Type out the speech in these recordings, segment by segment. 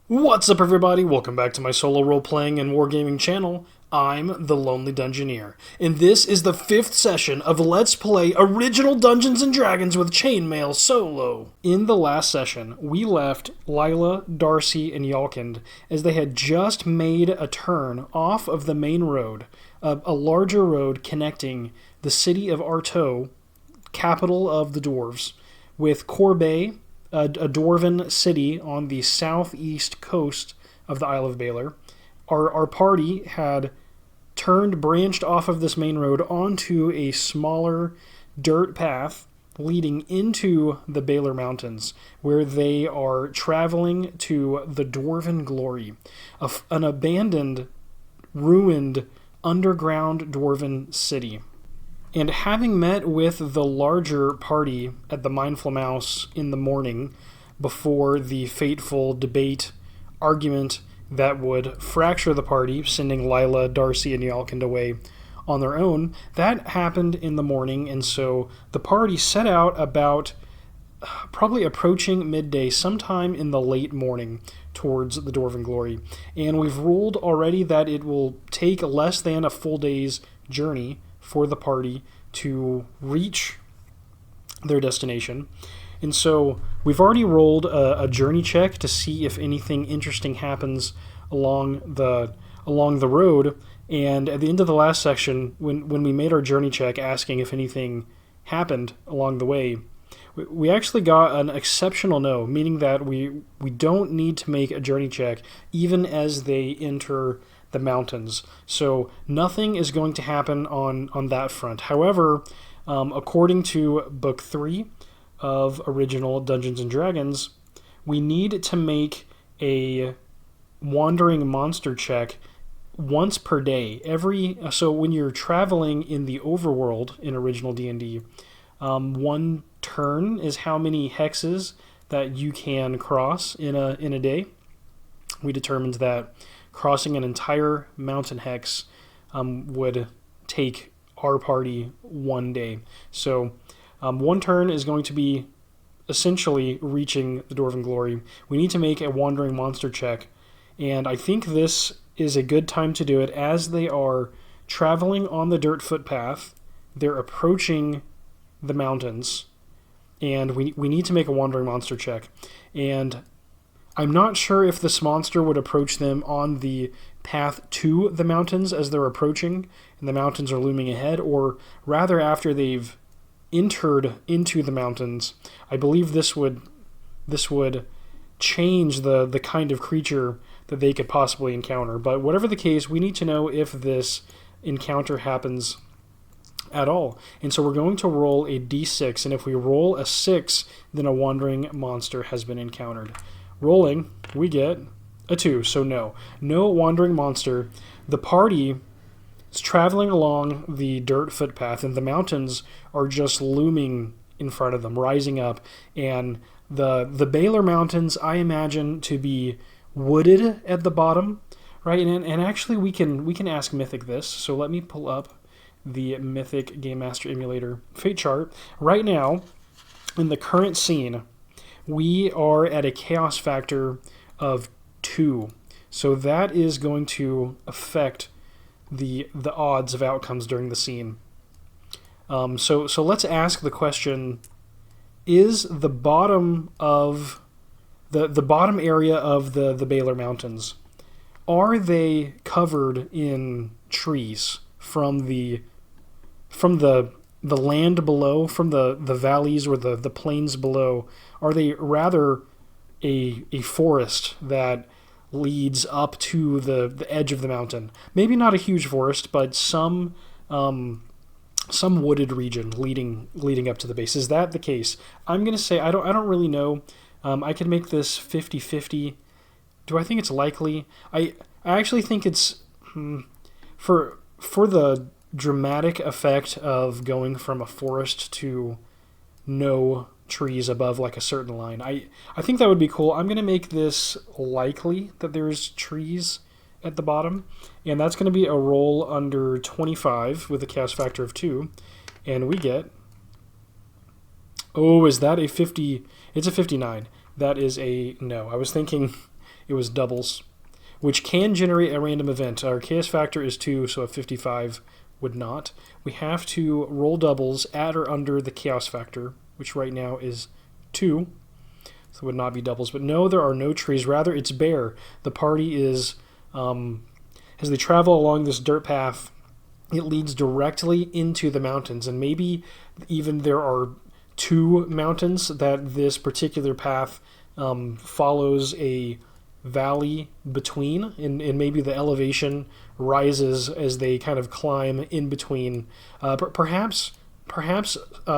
What's up, everybody? Welcome back to my solo role-playing and wargaming channel. I'm the Lonely Dungeoneer, and this is the 5th session of Let's Play Original Dungeons & Dragons with Chainmail Solo. In the last session, we left Lila, Darcy, and Yalkind as they had just made a turn off of the main road, a larger road connecting the city of Artois, capital of the dwarves, with Corbeil, a dwarven city on the southeast coast of the Isle of Baelor. Our party had branched off of this main road onto a smaller dirt path leading into the Baelor Mountains, where they are traveling to the Dwarven Glory, an abandoned, ruined, underground dwarven city. And having met with the larger party at the Mindful Mouse in the morning before the fateful debate, argument that would fracture the party, sending Lila, Darcy, and Yalkind away on their own, that happened in the morning, and so the party set out about probably approaching midday, sometime in the late morning towards the Dwarven Glory. And we've ruled already that it will take less than a full day's journey for the party to reach their destination. And so we've already rolled a journey check to see if anything interesting happens along the road. And at the end of the last section, when we made our journey check asking if anything happened along the way, we actually got an exceptional no, meaning that we don't need to make a journey check even as they enter the mountains. So nothing is going to happen on that front. However, according to Book 3 of Original Dungeons & Dragons, we need to make a wandering monster check once per day. So when you're traveling in the overworld in Original D&D, one turn is how many hexes that you can cross in a day. We determined that crossing an entire mountain hex would take our party one day. So one turn is going to be essentially reaching the Dwarven Glory. We need to make a wandering monster check, and I think this is a good time to do it as they are traveling on the dirt footpath. They're approaching the mountains, and we need to make a wandering monster check. And I'm not sure if this monster would approach them on the path to the mountains as they're approaching and the mountains are looming ahead, or rather after they've entered into the mountains. I believe this would change the kind of creature that they could possibly encounter. But whatever the case, we need to know if this encounter happens at all. And so we're going to roll a d6, and if we roll a 6, then a wandering monster has been encountered. Rolling, we get a 2, so no wandering monster. The party is traveling along the dirt footpath, and the mountains are just looming in front of them, rising up. And the Baelor Mountains, I imagine to be wooded at the bottom, right? And actually, we can ask Mythic this. So let me pull up the Mythic Game Master Emulator fate chart right now. In the current scene, we are at a chaos factor of 2. So that is going to affect the odds of outcomes during the scene. So let's ask the question: is the bottom of the bottom area of the Baelor Mountains, are they covered in trees from the land below, from the valleys or the plains below? Are they rather a forest that leads up to the edge of the mountain? Maybe not a huge forest, but some wooded region leading up to the base. Is that the case? I'm going to say I don't really know. I could make this 50-50. Do I think it's likely? I actually think it's for the dramatic effect of going from a forest to no trees above like a certain line. I think that would be cool. I'm going to make this likely that there's trees at the bottom, and that's going to be a roll under 25 with a chaos factor of 2, and we get, oh, is that a 50? It's a 59. That is a no. I was thinking it was doubles, which can generate a random event. Our chaos factor is 2, so a 55 would not. We have to roll doubles at or under the chaos factor, which right now is 2, so it would not be doubles. But no, there are no trees. Rather, it's bare. The party is, as they travel along this dirt path, it leads directly into the mountains, and maybe even there are 2 mountains that this particular path follows a valley between, and maybe the elevation rises as they kind of climb in between. Perhaps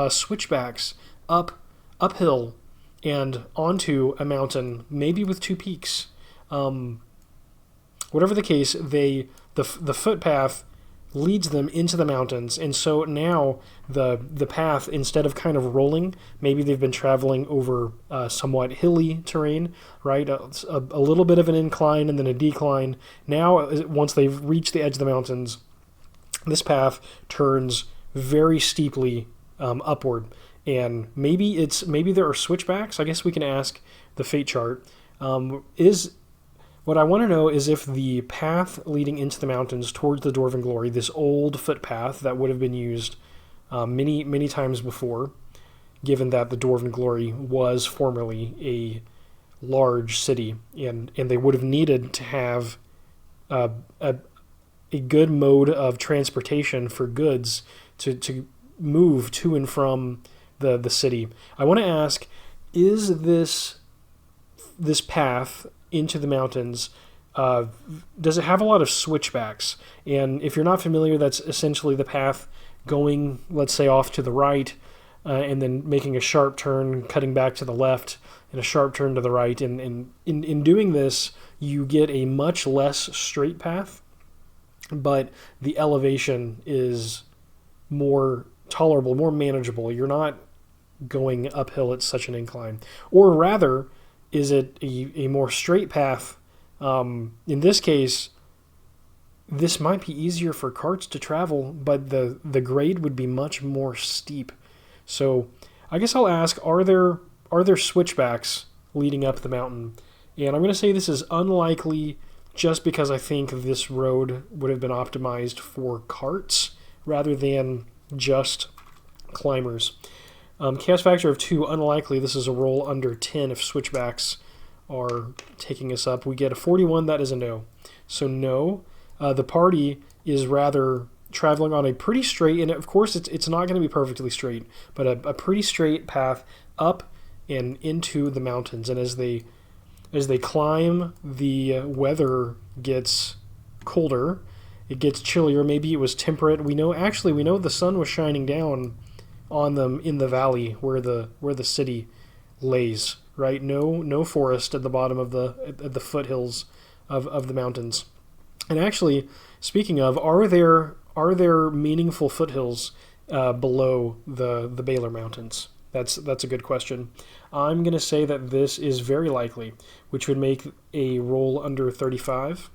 switchbacks uphill and onto a mountain, maybe with 2 peaks. Whatever the case, the footpath leads them into the mountains, and so now the path, instead of kind of rolling, maybe they've been traveling over somewhat hilly terrain, right? A little bit of an incline and then a decline. Now, once they've reached the edge of the mountains, this path turns very steeply upward, and maybe there are switchbacks. I guess we can ask the fate chart. What I want to know is if the path leading into the mountains towards the Dwarven Glory, this old footpath that would have been used many times before, given that the Dwarven Glory was formerly a large city, and they would have needed to have a good mode of transportation for goods to move to and from the city. I want to ask, is this path into the mountains, does it have a lot of switchbacks? And if you're not familiar, that's essentially the path going, let's say, off to the right, and then making a sharp turn, cutting back to the left, and a sharp turn to the right. And in doing this, you get a much less straight path, but the elevation is more tolerable, more manageable. You're not going uphill at such an incline. Or rather, is it a more straight path? In this case, this might be easier for carts to travel, but the grade would be much more steep. So I guess I'll ask, are there switchbacks leading up the mountain? And I'm going to say this is unlikely, just because I think this road would have been optimized for carts rather than just climbers. Chaos factor of 2, unlikely. This is a roll under 10 if switchbacks are taking us up. We get a 41, that is a no. So no, the party is rather traveling on a pretty straight, and of course it's not going to be perfectly straight, but a pretty straight path up and into the mountains. And as they climb, the weather gets colder, it gets chillier. Maybe it was temperate. We know the sun was shining down on them in the valley where the city lays, right? No forest at the bottom of the foothills of the mountains. And actually, speaking of, are there meaningful foothills below the Baylor Mountains? That's a good question. I'm going to say that this is very likely, which would make a roll under 35.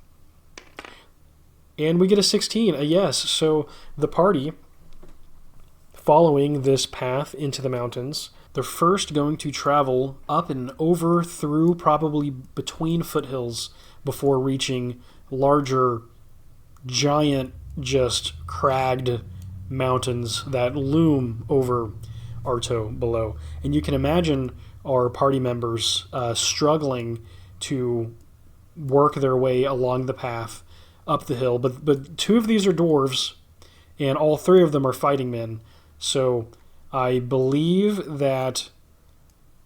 And we get a 16, a yes. So the party, following this path into the mountains, they're first going to travel up and over through, probably between foothills, before reaching larger, giant, just cragged mountains that loom over Arto below. And you can imagine our party members struggling to work their way along the path up the hill. But 2 of these are dwarves, and all 3 of them are fighting men. So I believe that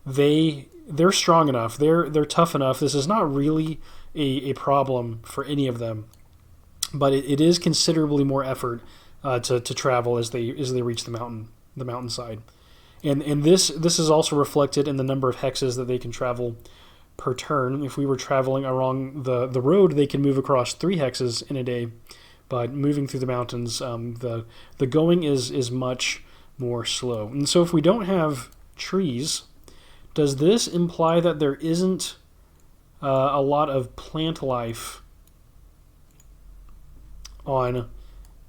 they're strong enough. They're tough enough. This is not really a problem for any of them, but it is considerably more effort to travel as they reach the mountainside. And this is also reflected in the number of hexes that they can travel per turn. If we were traveling along the road, they can move across 3 hexes in a day, but moving through the mountains, the going is much more slow. And so if we don't have trees, does this imply that there isn't a lot of plant life in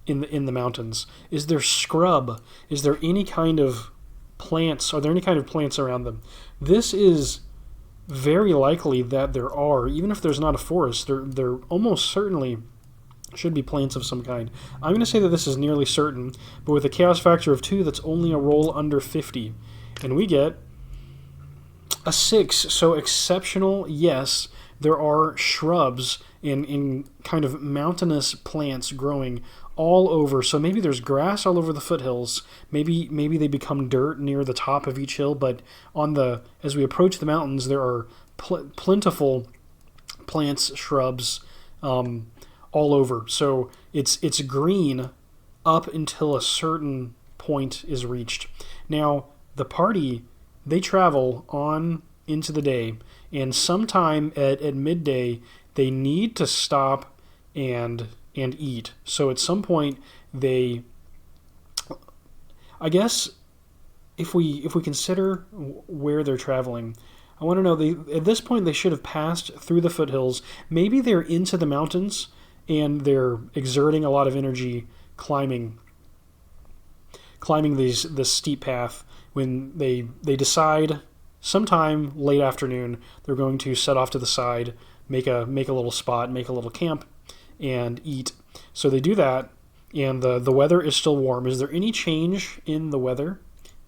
the mountains? Is there scrub? Is there any kind of plants? Are there any kind of plants around them? This is very likely that there are, even if there's not a forest, there almost certainly should be plants of some kind. I'm going to say that this is nearly certain, but with a chaos factor of 2, that's only a roll under 50. And we get a 6, so exceptional, yes. There are shrubs in kind of mountainous plants growing all over. So maybe there's grass all over the foothills. Maybe they become dirt near the top of each hill. But as we approach the mountains, there are plentiful plants, shrubs, all over. So it's green up until a certain point is reached. Now the party, they travel on into the day, and sometime at midday they need to stop and eat. So at some point I guess if we consider where they're traveling, I want to know, at this point they should have passed through the foothills. Maybe they're into the mountains and they're exerting a lot of energy climbing this steep path when they decide sometime late afternoon they're going to set off to the side, make a little spot, make a little camp, and eat. So they do that, and the weather is still warm. Is there any change in the weather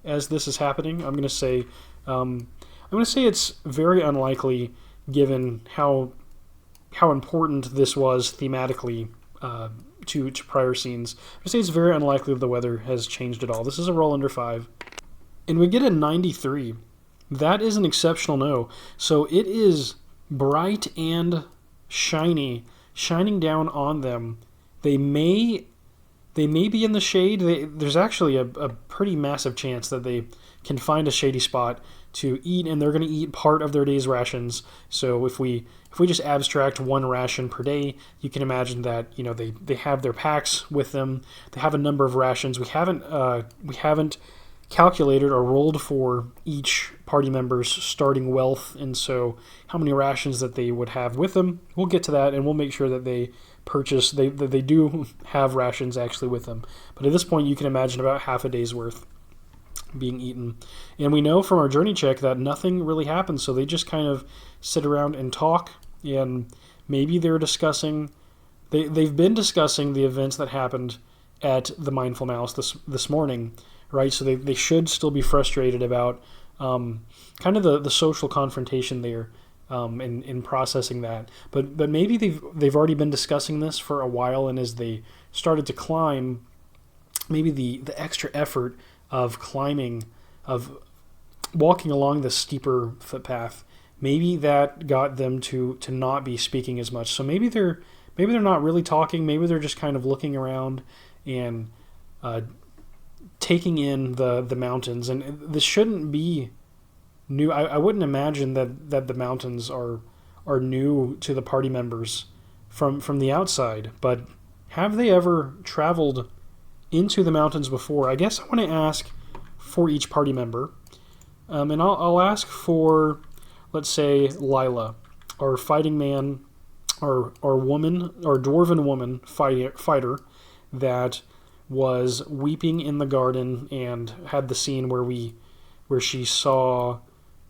as this is happening? I'm going to say it's very unlikely, given how important this was thematically to prior scenes. I say it's very unlikely that the weather has changed at all. This is a roll under 5. And we get a 93. That is an exceptional no. So it is bright and shining down on them. They may be in the shade. There's actually a pretty massive chance that they can find a shady spot to eat, and they're going to eat part of their day's rations. So if we just abstract 1 ration per day, you can imagine that they have their packs with them. They have a number of rations. We haven't calculated or rolled for each party member's starting wealth, and so how many rations that they would have with them. We'll get to that, and we'll make sure that they do have rations actually with them. But at this point, you can imagine about half a day's worth being eaten. And we know from our journey check that nothing really happens, so they just kind of sit around and talk, and maybe they're discussing, they've been discussing the events that happened at the Mindful Mouse this morning, right? So they should still be frustrated about kind of the social confrontation there in processing that. But maybe they've already been discussing this for a while, and as they started to climb, maybe the extra effort of climbing, of walking along the steeper footpath, maybe that got them to not be speaking as much. So maybe they're not really talking. Maybe they're just kind of looking around and taking in the mountains. And this shouldn't be new. I wouldn't imagine that the mountains are new to the party members from the outside. But have they ever traveled into the mountains before? I guess I want to ask for each party member. And I'll ask for, let's say, Lila, our fighting man, or woman, or dwarven woman fighter that was weeping in the garden and had the scene where she saw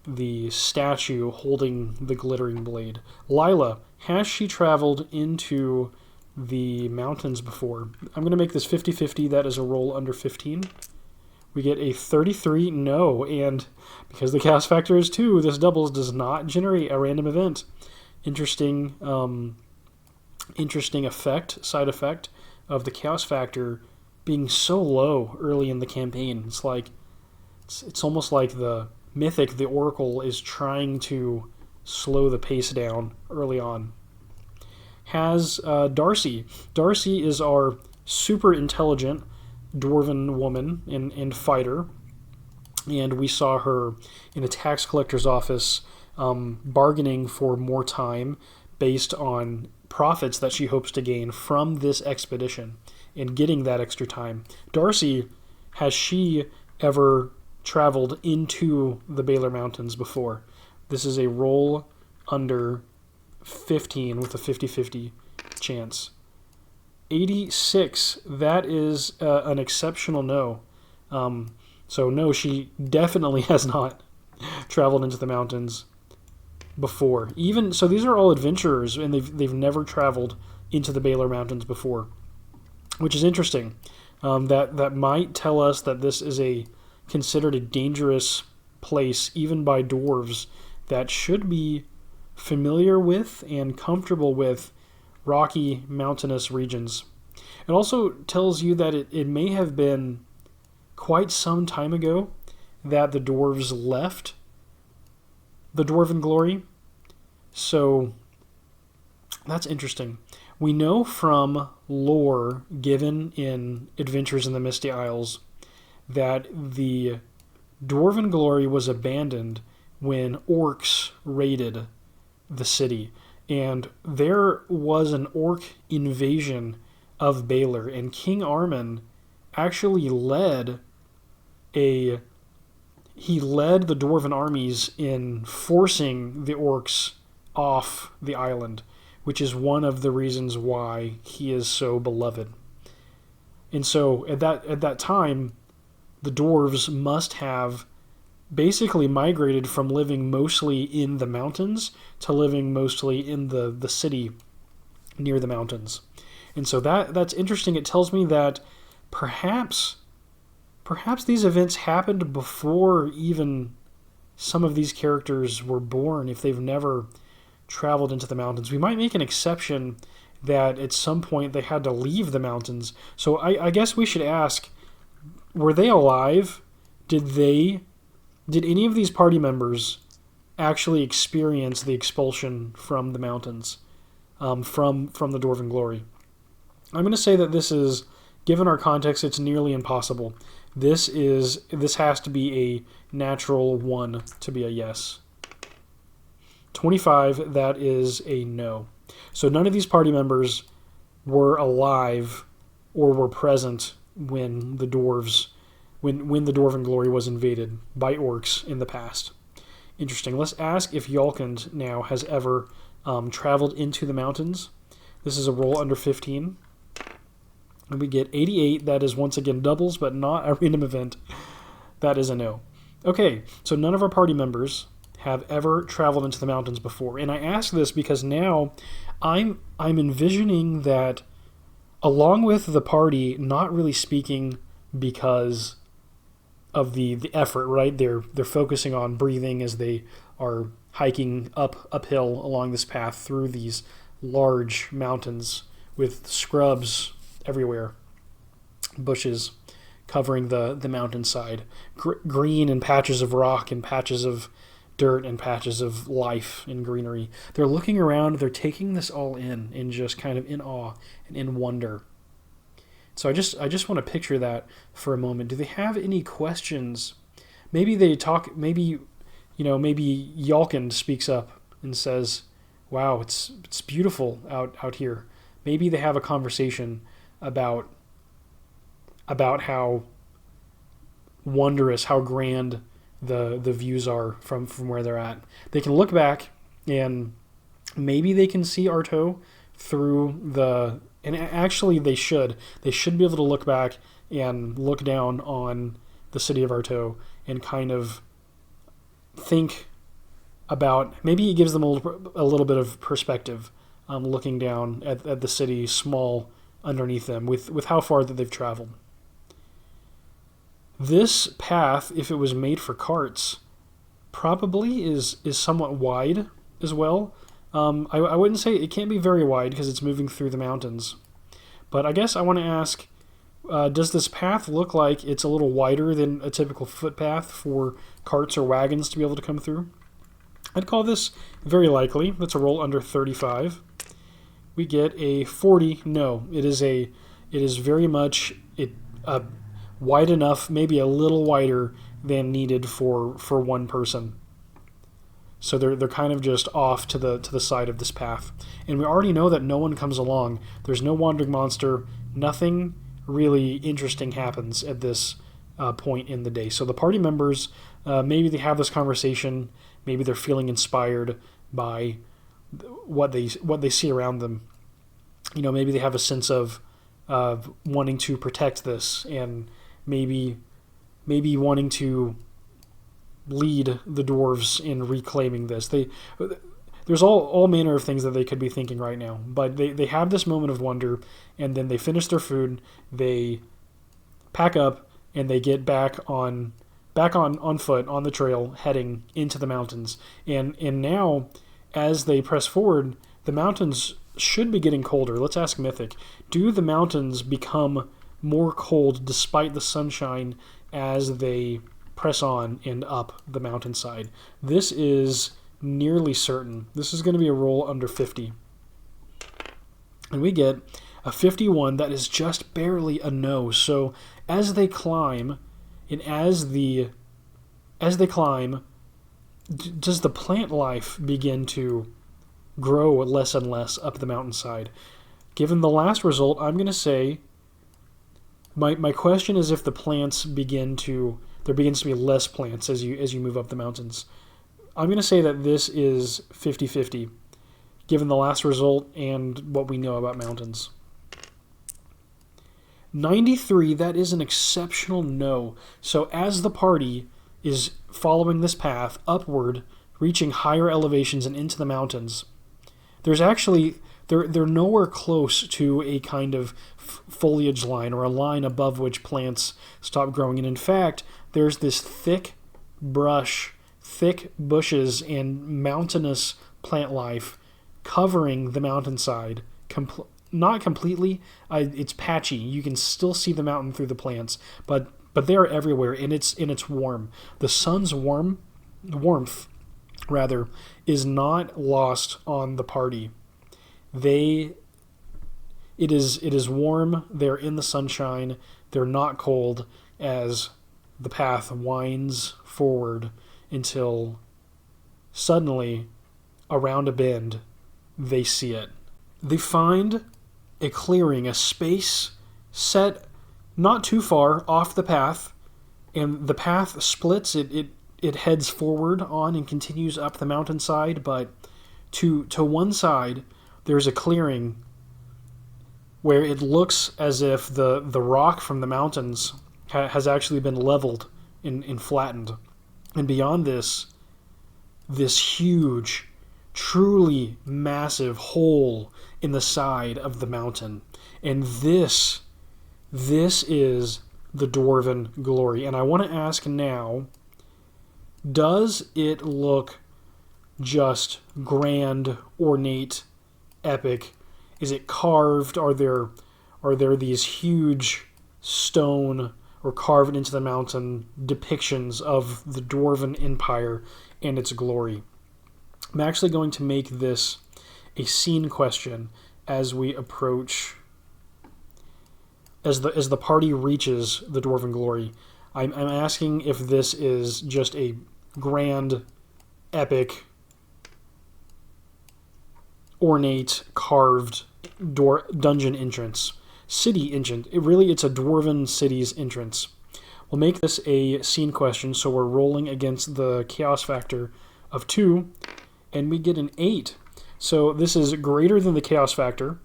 the statue holding the glittering blade. Lila, has she traveled into the mountains before? I'm going to make this 50-50. That is a roll under 15. We get a 33 no, and because the chaos factor is 2, this doubles does not generate a random event. Interesting side effect of the chaos factor being so low early in the campaign. It's almost like the Mythic, the Oracle, is trying to slow the pace down early on. Has Darcy. Darcy is our super intelligent dwarven woman and fighter, and we saw her in a tax collector's office bargaining for more time based on profits that she hopes to gain from this expedition and getting that extra time. Darcy, has she ever traveled into the Baylor Mountains before? This is a roll under 15 with a 50-50 chance. 86, that is an exceptional no. So no, she definitely has not traveled into the mountains. before. Even so, these are all adventurers, and they've never traveled into the Baylor Mountains before, which is interesting. That might tell us that this is considered a dangerous place, even by dwarves that should be familiar with and comfortable with rocky, mountainous regions. It also tells you that it may have been quite some time ago that the dwarves left the Dwarven Glory. So that's interesting. We know from lore given in Adventures in the Misty Isles that the Dwarven Glory was abandoned when orcs raided the city. And there was an orc invasion of Baylor, and King Armin actually led the Dwarven armies in forcing the orcs off the island, which is one of the reasons why he is so beloved. And so at that time, the dwarves must have basically migrated from living mostly in the mountains to living mostly in the city near the mountains. And so that's interesting. It tells me that perhaps these events happened before even some of these characters were born, if they've never traveled into the mountains. We might make an exception that at some point they had to leave the mountains. So I guess we should ask, were they alive? Did any of these party members actually experience the expulsion from the mountains, from the Dwarven Glory? I'm going to say that this is, given our context, it's nearly impossible. This has to be a natural 1 to be a yes. 25, that is a no. So none of these party members were alive or were present when the Dwarven Glory was invaded by orcs in the past. Interesting. Let's ask if Yalkand now has ever traveled into the mountains. This is a roll under 15. And we get 88. That is once again doubles, but not a random event. That is a no. Okay, so none of our party members have ever traveled into the mountains before. And I ask this because now I'm envisioning that along with the party not really speaking because of the effort, right? They're focusing on breathing as they are hiking uphill along this path through these large mountains with scrubs everywhere, bushes covering the mountainside, green and patches of rock and patches of dirt and patches of life and greenery. They're looking around, they're taking this all in just kind of in awe and in wonder. So I just want to picture that for a moment. Do they have any questions? Maybe they talk, maybe Yalkand speaks up and says, wow, it's beautiful out here. Maybe they have a conversation about how wondrous, how grand the views are from where they're at. They can look back and maybe they can see Arto through and actually they should be able to look back and look down on the city of Arto and kind of think about, maybe it gives them a little bit of perspective, looking down at the city small underneath them with how far that they've traveled. This path, if it was made for carts, probably is somewhat wide as well. I wouldn't say it can't be very wide because it's moving through the mountains. But I guess I want to ask, does this path look like it's a little wider than a typical footpath for carts or wagons to be able to come through? I'd call this very likely. That's a roll under 35. We get a 40. No, it is very much wide enough, maybe a little wider than needed for one person. So they're kind of just off to the side of this path. And we already know that no one comes along. There's no wandering monster. Nothing really interesting happens at this point in the day. So the party members, maybe they have this conversation. Maybe they're feeling inspired by what they see around them. Maybe they have a sense of wanting to protect this, and maybe wanting to lead the dwarves in reclaiming this. There's all manner of things that they could be thinking right now, but they have this moment of wonder, and then they finish their food, they pack up, and they get back on foot on the trail, heading into the mountains. And now, as they press forward, the mountains should be getting colder. Let's ask Mythic. Do the mountains become more cold despite the sunshine as they press on and up the mountainside? This is nearly certain. This is going to be a roll under 50. And we get a 51 that is just barely a no. So as they climb, and as they climb, does the plant life begin to grow less and less up the mountainside? Given the last result, I'm going to say my question is if the plants there begins to be less plants as you move up the mountains. I'm going to say that this is 50-50, given the last result and what we know about mountains. 93, that is an exceptional no. So as the party is following this path upward, reaching higher elevations and into the mountains, there's actually, they're nowhere close to a kind of foliage line or a line above which plants stop growing. And in fact, there's this thick bushes and mountainous plant life covering the mountainside. Not completely. It's patchy. You can still see the mountain through the plants, but they're everywhere, and it's warm. The sun's warmth is not lost on the party. It is warm. They're in the sunshine. They're not cold as the path winds forward until suddenly, around a bend, they see it. They find a clearing, a space set not too far off the path, and the path splits. It heads forward on and continues up the mountainside, but to one side there's a clearing where it looks as if the rock from the mountains has actually been leveled and flattened. And beyond this huge, truly massive hole in the side of the mountain. And this is the Dwarven Glory. And I want to ask now, does it look just grand, ornate, epic? Is it carved? Are there these huge stone or carved into the mountain depictions of the Dwarven Empire and its glory? I'm actually going to make this a scene question as we approach, as the party reaches the Dwarven Glory. I'm asking if this is just a grand, epic, ornate, carved dungeon entrance, city entrance. It's a Dwarven city's entrance. We'll make this a scene question, so we're rolling against the chaos factor of 2, and we get an 8. So this is greater than the chaos factor,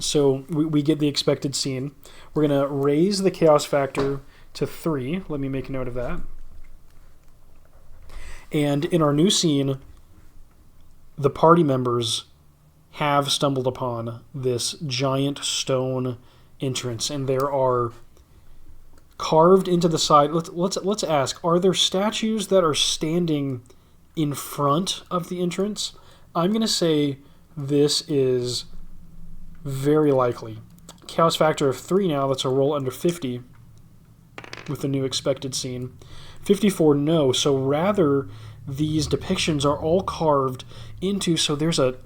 so we get the expected scene. We're going to raise the chaos factor to 3. Let me make a note of that. And in our new scene, the party members have stumbled upon this giant stone entrance, and there are carved into the side. Let's ask: are there statues that are standing in front of the entrance? I'm going to say this is very likely. Chaos factor of 3 now. That's a roll under 50 with the new expected scene. 54, no. So rather, these depictions are all carved into. So there's a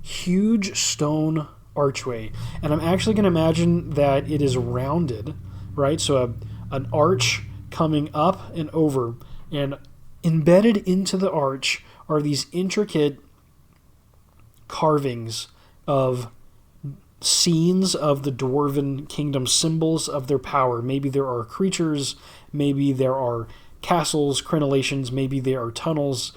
huge stone archway, and I'm actually going to imagine that it is rounded, right? So an arch coming up and over, and embedded into the arch are these intricate carvings of scenes of the Dwarven kingdom, symbols of their power. Maybe there are creatures, maybe there are castles, crenellations, maybe there are tunnels.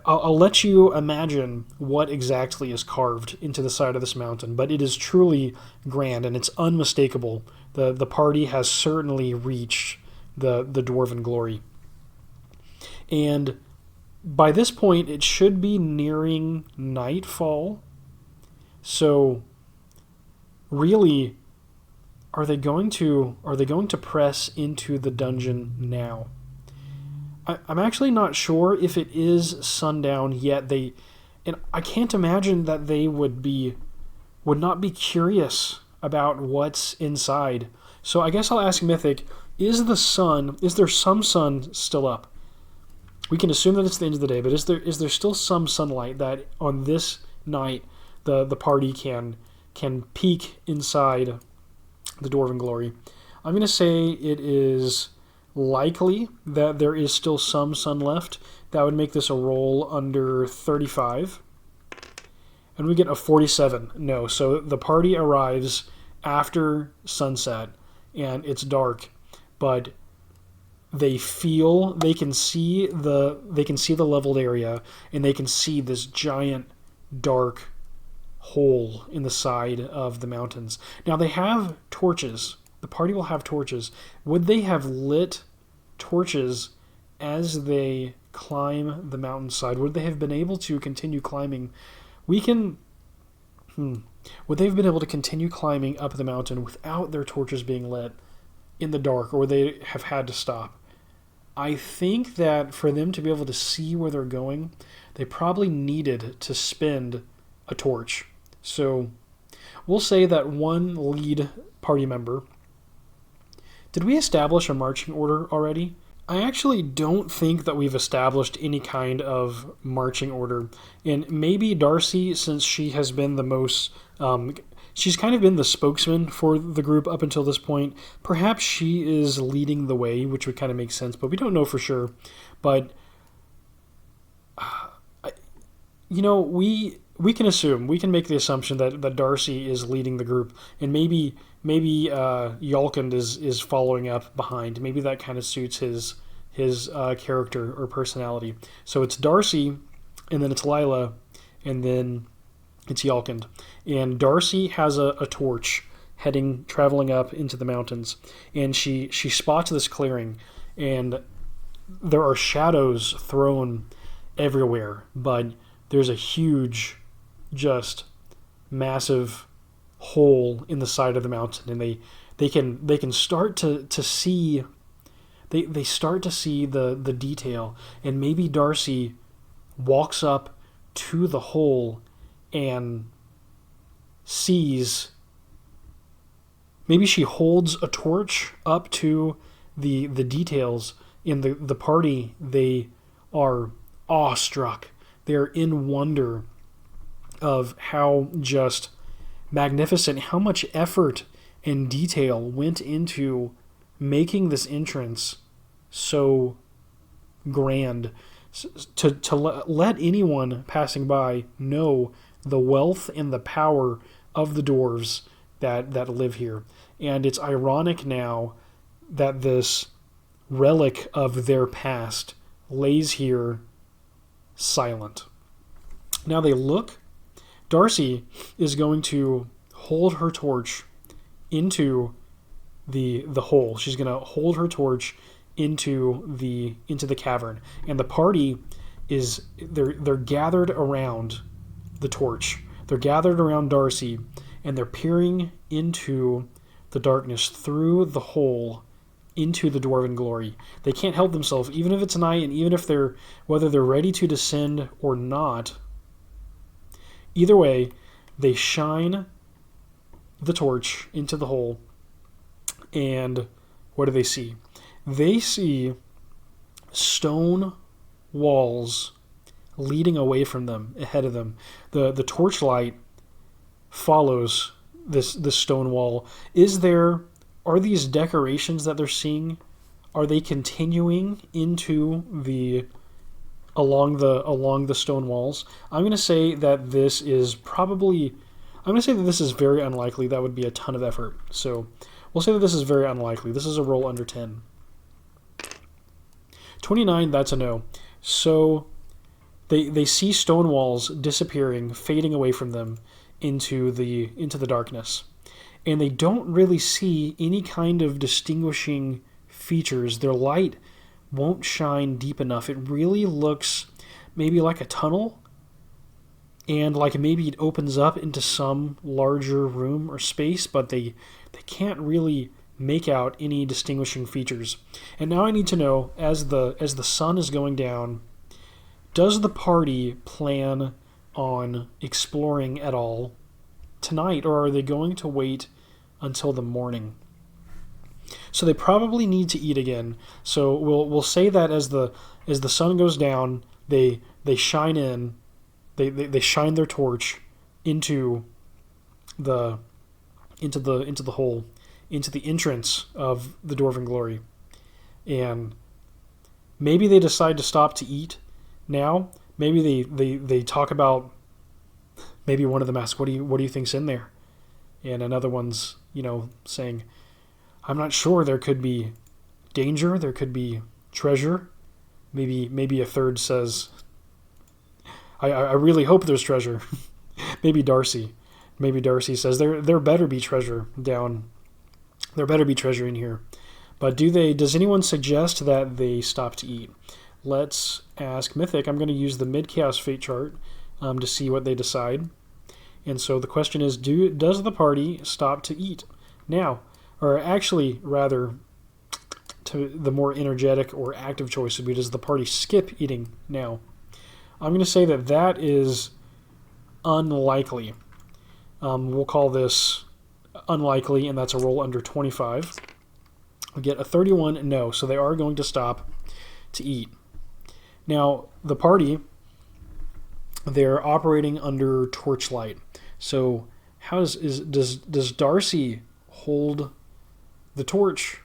I'll let you imagine what exactly is carved into the side of this mountain, but it is truly grand, and it's unmistakable. The party has certainly reached the Dwarven Glory. And by this point, it should be nearing nightfall. So, really, are they going to press into the dungeon now? I'm actually not sure if it is sundown yet. And I can't imagine that they would not be curious about what's inside. So I guess I'll ask Mythic, is there some sun still up? We can assume that it's the end of the day, but is there still some sunlight that on this night the party can peek inside the Dwarven Glory? I'm going to say it is likely that there is still some sun left. That would make this a roll under 35. And we get a 47. No, so the party arrives after sunset, and it's dark, but they can see the leveled area, and they can see this giant dark hole in the side of the mountains. Now they have torches. The party will have torches. Would they have lit torches as they climb the mountainside? Would they have been able to continue climbing? Would they have been able to continue climbing up the mountain without their torches being lit in the dark, or would they have had to stop? I think that for them to be able to see where they're going, they probably needed to spend a torch. So we'll say that one lead party member. Did we establish a marching order already? I actually don't think that we've established any kind of marching order. And maybe Darcy, since she has been the most... she's kind of been the spokesman for the group up until this point. Perhaps she is leading the way, which would kind of make sense, but we don't know for sure. But, we can assume, we can make the assumption that Darcy is leading the group, and maybe Yalkand is following up behind. Maybe that kind of suits his character or personality. So it's Darcy, and then it's Lila, and then it's Yalkand. And Darcy has a torch traveling up into the mountains, and she spots this clearing, and there are shadows thrown everywhere, but there's a huge, just massive hole in the side of the mountain, and they can start to see they start to see the detail, and maybe Darcy walks up to the hole and sees, maybe she holds a torch up to the details in the party. They are awestruck. They're in wonder of how just magnificent, how much effort and detail went into making this entrance so grand, to let anyone passing by know the wealth and the power of the dwarves that live here. And it's ironic now that this relic of their past lays here silent. Now they look. Darcy is going to hold her torch into the hole. She's going to hold her torch into the cavern, and the party is they're gathered around the torch. They're gathered around Darcy, and they're peering into the darkness through the hole into the Dwarven Glory. They can't help themselves, even if it's night, and even if whether they're ready to descend or not. Either way, they shine the torch into the hole, and what do they see? They see stone walls leading away from them, ahead of them. The torchlight follows this stone wall. Are these decorations that they're seeing, are they continuing into along the stone walls? I'm going to say that this is very unlikely. That would be a ton of effort. So we'll say that this is very unlikely. This is a roll under 10. 29, that's a no. So they see stone walls disappearing, fading away from them into the darkness. And they don't really see any kind of distinguishing features. They're light won't shine deep enough. It really looks maybe like a tunnel, and like maybe it opens up into some larger room or space, but they can't really make out any distinguishing features. And now I need to know, as the sun is going down, does the party plan on exploring at all tonight, or are they going to wait until the morning? So they probably need to eat again. So we'll say that as the sun goes down, they shine in, they shine their torch into the hole, into the entrance of the Dwarven Glory, and maybe they decide to stop to eat now. Maybe they talk about, maybe one of them asks, what do you think's in there? And another one's, saying, I'm not sure, there could be danger, there could be treasure. Maybe a third says, I really hope there's treasure. Maybe Darcy says, there better be treasure down. There better be treasure in here. But does anyone suggest that they stop to eat? Let's ask Mythic. I'm going to use the Mid-Chaos Fate chart to see what they decide. And so the question is, does the party stop to eat now? Or actually, rather, to the more energetic or active choice would be, does the party skip eating now? I'm going to say that is unlikely. We'll call this unlikely, and that's a roll under 25. We get a 31 no, so they are going to stop to eat. Now, the party, they're operating under torchlight. So does Darcy hold the torch?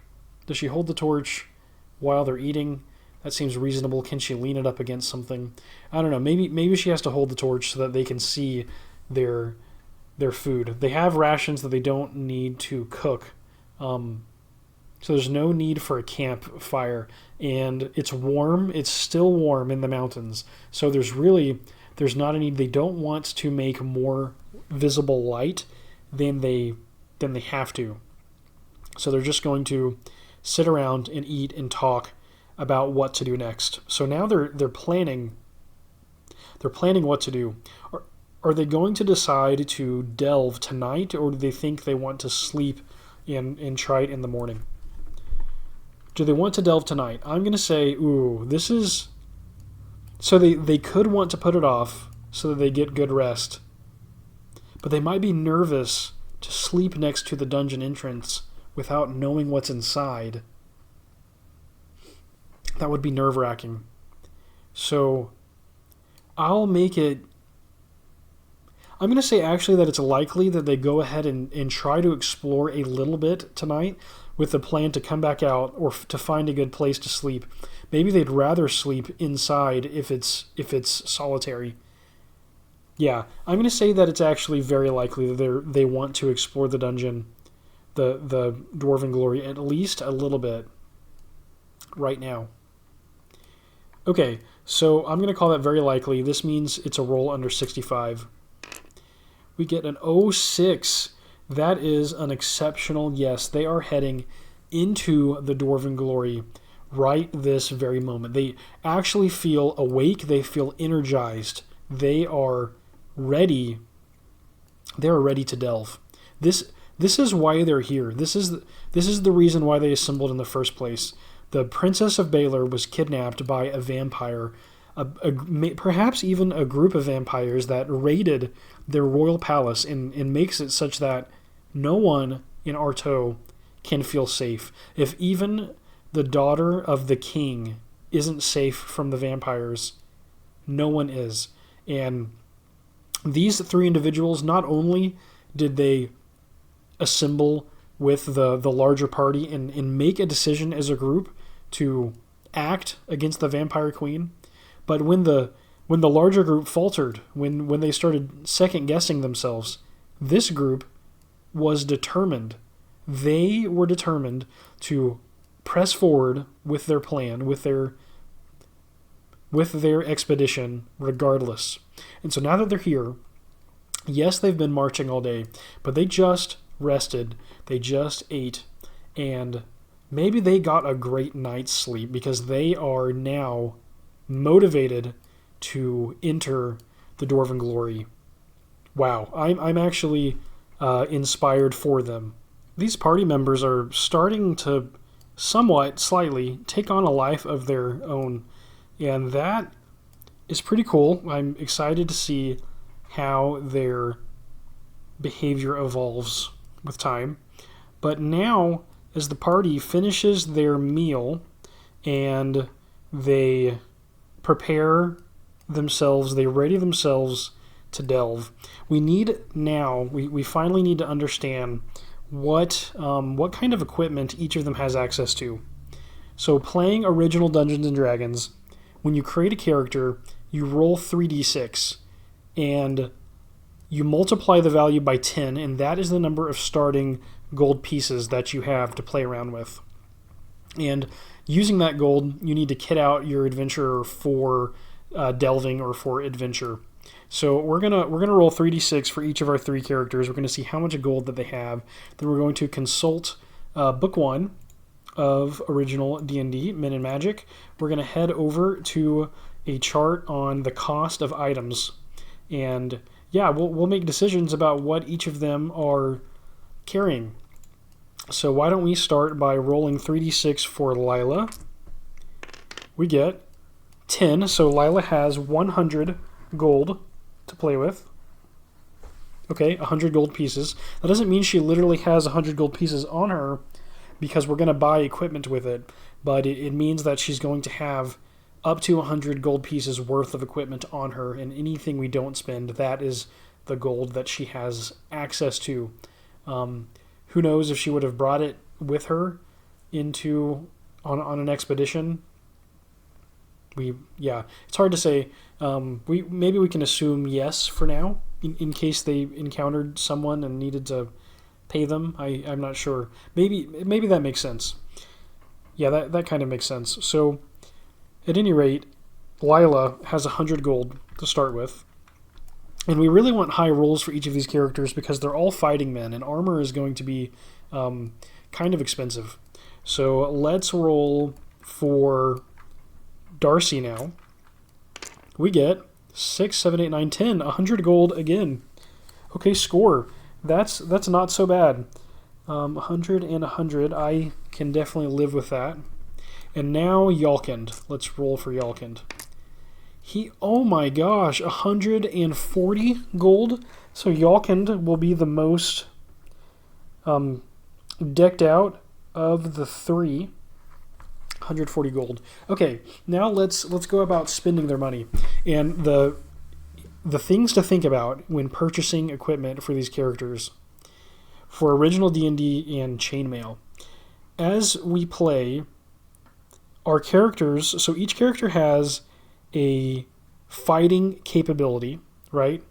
Does she hold the torch while they're eating? That seems reasonable. Can she lean it up against something? I don't know. Maybe she has to hold the torch so that they can see their food. They have rations that they don't need to cook. So there's no need for a campfire. And it's warm. It's still warm in the mountains. So there's not a need. They don't want to make more visible light than they have to. So they're just going to sit around and eat and talk about what to do next. So now they're planning what to do. Are they going to decide to delve tonight, or do they think they want to sleep and try it in the morning? Do they want to delve tonight? I'm going to say, this is... So they could want to put it off so that they get good rest. But they might be nervous to sleep next to the dungeon entrance without knowing what's inside. That would be nerve-wracking. So I'll make it... I'm going to say actually that it's likely that they go ahead and try to explore a little bit tonight with the plan to come back out or to find a good place to sleep. Maybe they'd rather sleep inside if it's solitary. Yeah, I'm going to say that it's actually very likely that they want to explore the dungeon, the Dwarven Glory, at least a little bit right now. Okay, so I'm going to call that very likely. This means it's a roll under 65. We get an 06. That is an exceptional yes. They are heading into the Dwarven Glory right this very moment. They actually feel awake. They feel energized. They are ready. They are ready to delve. This is why they're here. This is the reason why they assembled in the first place. The Princess of Baylor was kidnapped by a vampire, perhaps even a group of vampires that raided their royal palace and makes it such that no one in Artois can feel safe. If even the daughter of the king isn't safe from the vampires, no one is. And these three individuals, not only did they assemble with the larger party and make a decision as a group to act against the vampire queen, but when the larger group faltered, when they started second-guessing themselves, this group was determined. They were determined to press forward with their plan, with their expedition, regardless. And so now that they're here, yes, they've been marching all day, but they just rested, they just ate, and maybe they got a great night's sleep because they are now motivated to enter the Dwarven Glory. Wow, I'm actually inspired for them. These party members are starting to somewhat, slightly, take on a life of their own, and that is pretty cool. I'm excited to see how their behavior evolves with time. But now, as the party finishes their meal and they prepare themselves, they ready themselves to delve, we finally need to understand what kind of equipment each of them has access to. So playing original Dungeons & Dragons, when you create a character, you roll 3d6, and you multiply the value by 10, and that is the number of starting gold pieces that you have to play around with. And using that gold, you need to kit out your adventurer for delving or for adventure. So we're gonna roll 3d6 for each of our 3 characters. We're gonna see how much gold that they have. Then we're going to consult book 1 of original D&D, Men and Magic. We're gonna head over to a chart on the cost of items, and yeah, we'll make decisions about what each of them are carrying. So why don't we start by rolling 3d6 for Lila. We get 10, so Lila has 100 gold to play with. Okay, 100 gold pieces. That doesn't mean she literally has 100 gold pieces on her, because we're going to buy equipment with it, but it means that she's going to have up to 100 gold pieces worth of equipment on her, and anything we don't spend, that is the gold that she has access to. Who knows if she would have brought it with her on an expedition. It's hard to say. Maybe we can assume yes for now, in case they encountered someone and needed to pay them. I'm not sure. Maybe that makes sense. Yeah, that kind of makes sense. So, at any rate, Lila has 100 gold to start with. And we really want high rolls for each of these characters because they're all fighting men, and armor is going to be kind of expensive. So let's roll for Darcy now. We get 6, 7, 8, 9, 10. 100 gold again. Okay, score. That's not so bad. 100 and 100. I can definitely live with that. And now Yalkind. Let's roll for Yalkind. Oh my gosh, 140 gold. So Yalkind will be the most decked out of the 3. 140 gold. Okay, now let's go about spending their money. And the things to think about when purchasing equipment for these characters, for original D&D and Chainmail. As we play, our characters, so each character has a fighting capability, right?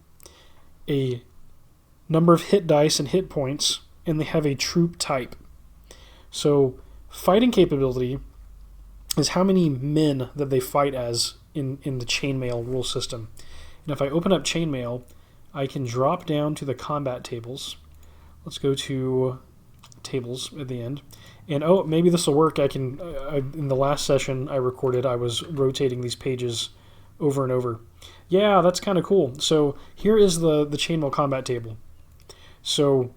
A number of hit dice and hit points, and they have a troop type. So fighting capability is how many men that they fight as in the Chainmail rule system. And if I open up Chainmail, I can drop down to the combat tables. Let's go to tables at the end. And maybe this will work. In the last session I recorded, I was rotating these pages over and over. Yeah, that's kind of cool. So here is the Chainmail combat table. So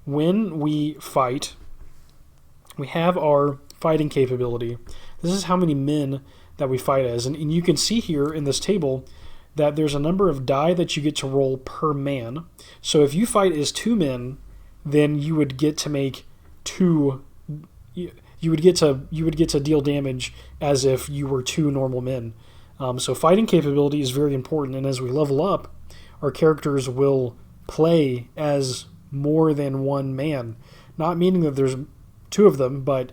when we fight, we have our fighting capability. This is how many men that we fight as. And you can see here in this table that there's a number of die that you get to roll per man. So if you fight as 2 men, then you would get to make 2. You would get to deal damage as if you were 2 normal men. So fighting capability is very important, and as we level up, our characters will play as more than 1 man. Not meaning that there's 2 of them, but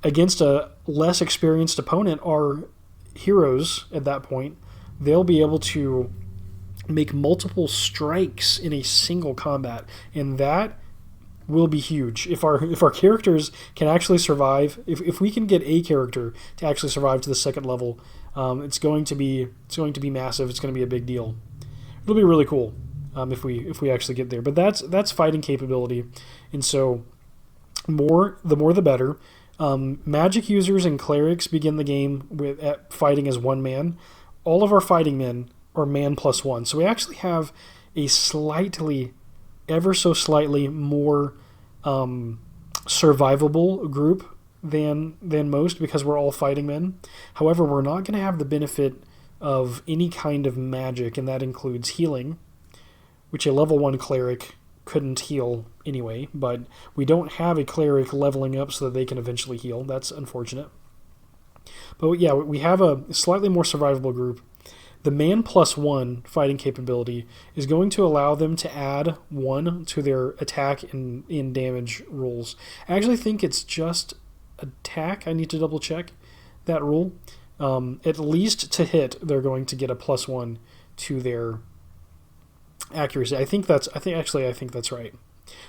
against a less experienced opponent, our heroes at that point, they'll be able to make multiple strikes in a single combat, and that will be huge. If our characters can actually survive, if we can get a character to actually survive to the 2nd level, it's going to be massive. It's going to be a big deal. It'll be really cool if we actually get there. But that's fighting capability, and so the more the better. Magic users and clerics begin the game at fighting as one man. All of our fighting men are man plus one. So we actually have a slightly, ever so slightly more survivable group than most because we're all fighting men. However, we're not going to have the benefit of any kind of magic, and that includes healing, which a level 1 cleric couldn't heal anyway, but we don't have a cleric leveling up so that they can eventually heal. That's unfortunate. But yeah, we have a slightly more survivable group. The man plus 1 fighting capability is going to allow them to add 1 to their attack and damage rolls. I actually think it's just attack. I need to double check that rule. At least to hit, they're going to get a plus 1 to their accuracy. I think that's right.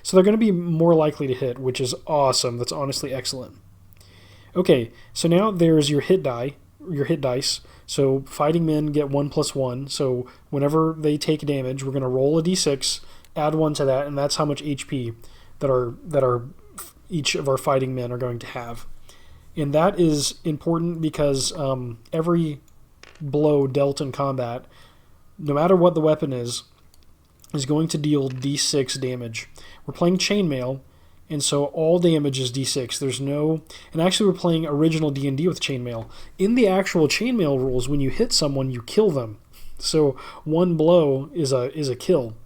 So they're going to be more likely to hit, which is awesome. That's honestly excellent. Okay, so now there's your hit dice. So fighting men get 1 plus 1. So whenever they take damage, we're going to roll a d6, add 1 to that, and that's how much HP that each of our fighting men are going to have. And that is important because every blow dealt in combat, no matter what the weapon is going to deal d6 damage. We're playing Chainmail, and so all damage is d6. There's no... And actually we're playing original D&D with Chainmail. In the actual Chainmail rules, when you hit someone, you kill them. So one blow is a kill.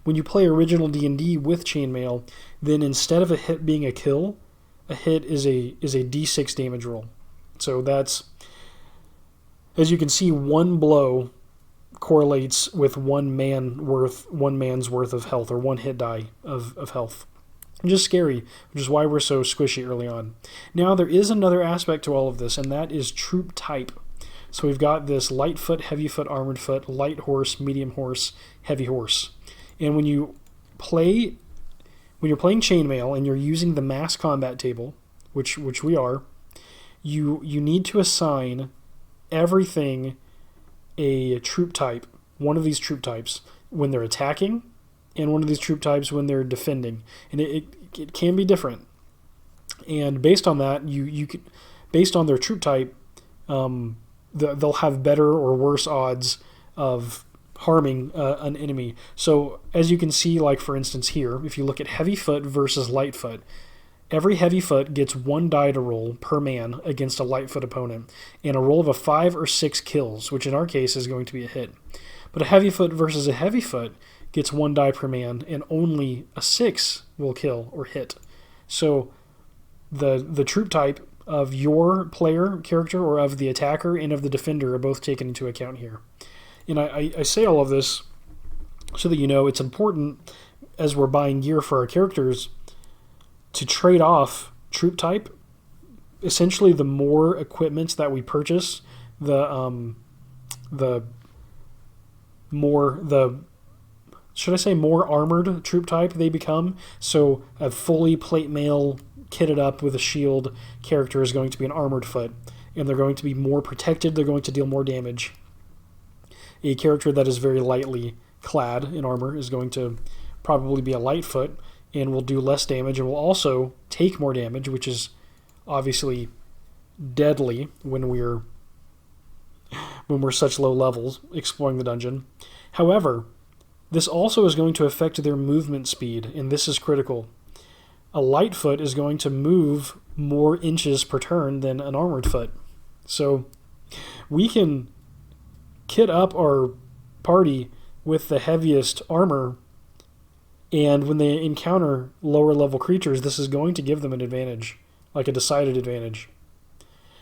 When you play original D&D with Chainmail, then instead of a hit being a kill, a hit is a d6 damage roll. So that's, as you can see, one blow correlates with one man's worth of health, or one hit die of health. Just scary, which is why we're so squishy early on. Now there is another aspect to all of this, and that is troop type. So we've got this light foot, heavy foot, armored foot, light horse, medium horse, heavy horse. And when you're playing Chainmail and you're using the mass combat table, which we are, you need to assign everything a troop type, one of these troop types, when they're attacking, and one of these troop types when they're defending. And it can be different. And based on that, you could, based on their troop type, they'll have better or worse odds of harming an enemy. So as you can see, like for instance here, if you look at heavy foot versus light foot, every heavy foot gets 1 die to roll per man against a light foot opponent, and a roll of a 5 or 6 kills, which in our case is going to be a hit. But a heavy foot versus a heavy foot gets 1 die per man, and only a 6 will kill or hit. So the troop type of your player character, or of the attacker and of the defender, are both taken into account here. And I say all of this so that you know it's important as we're buying gear for our characters to trade off troop type. Essentially, the more equipment that we purchase, more armored troop type they become. So a fully plate mail kitted up with a shield character is going to be an armored foot, and they're going to be more protected. They're going to deal more damage. A character that is very lightly clad in armor is going to probably be a light foot and will do less damage, and will also take more damage, which is obviously deadly when we're such low levels exploring the dungeon. However, this also is going to affect their movement speed, and this is critical. A light foot is going to move more inches per turn than an armored foot. So we can kit up our party with the heaviest armor, and when they encounter lower level creatures, this is going to give them an advantage, like a decided advantage.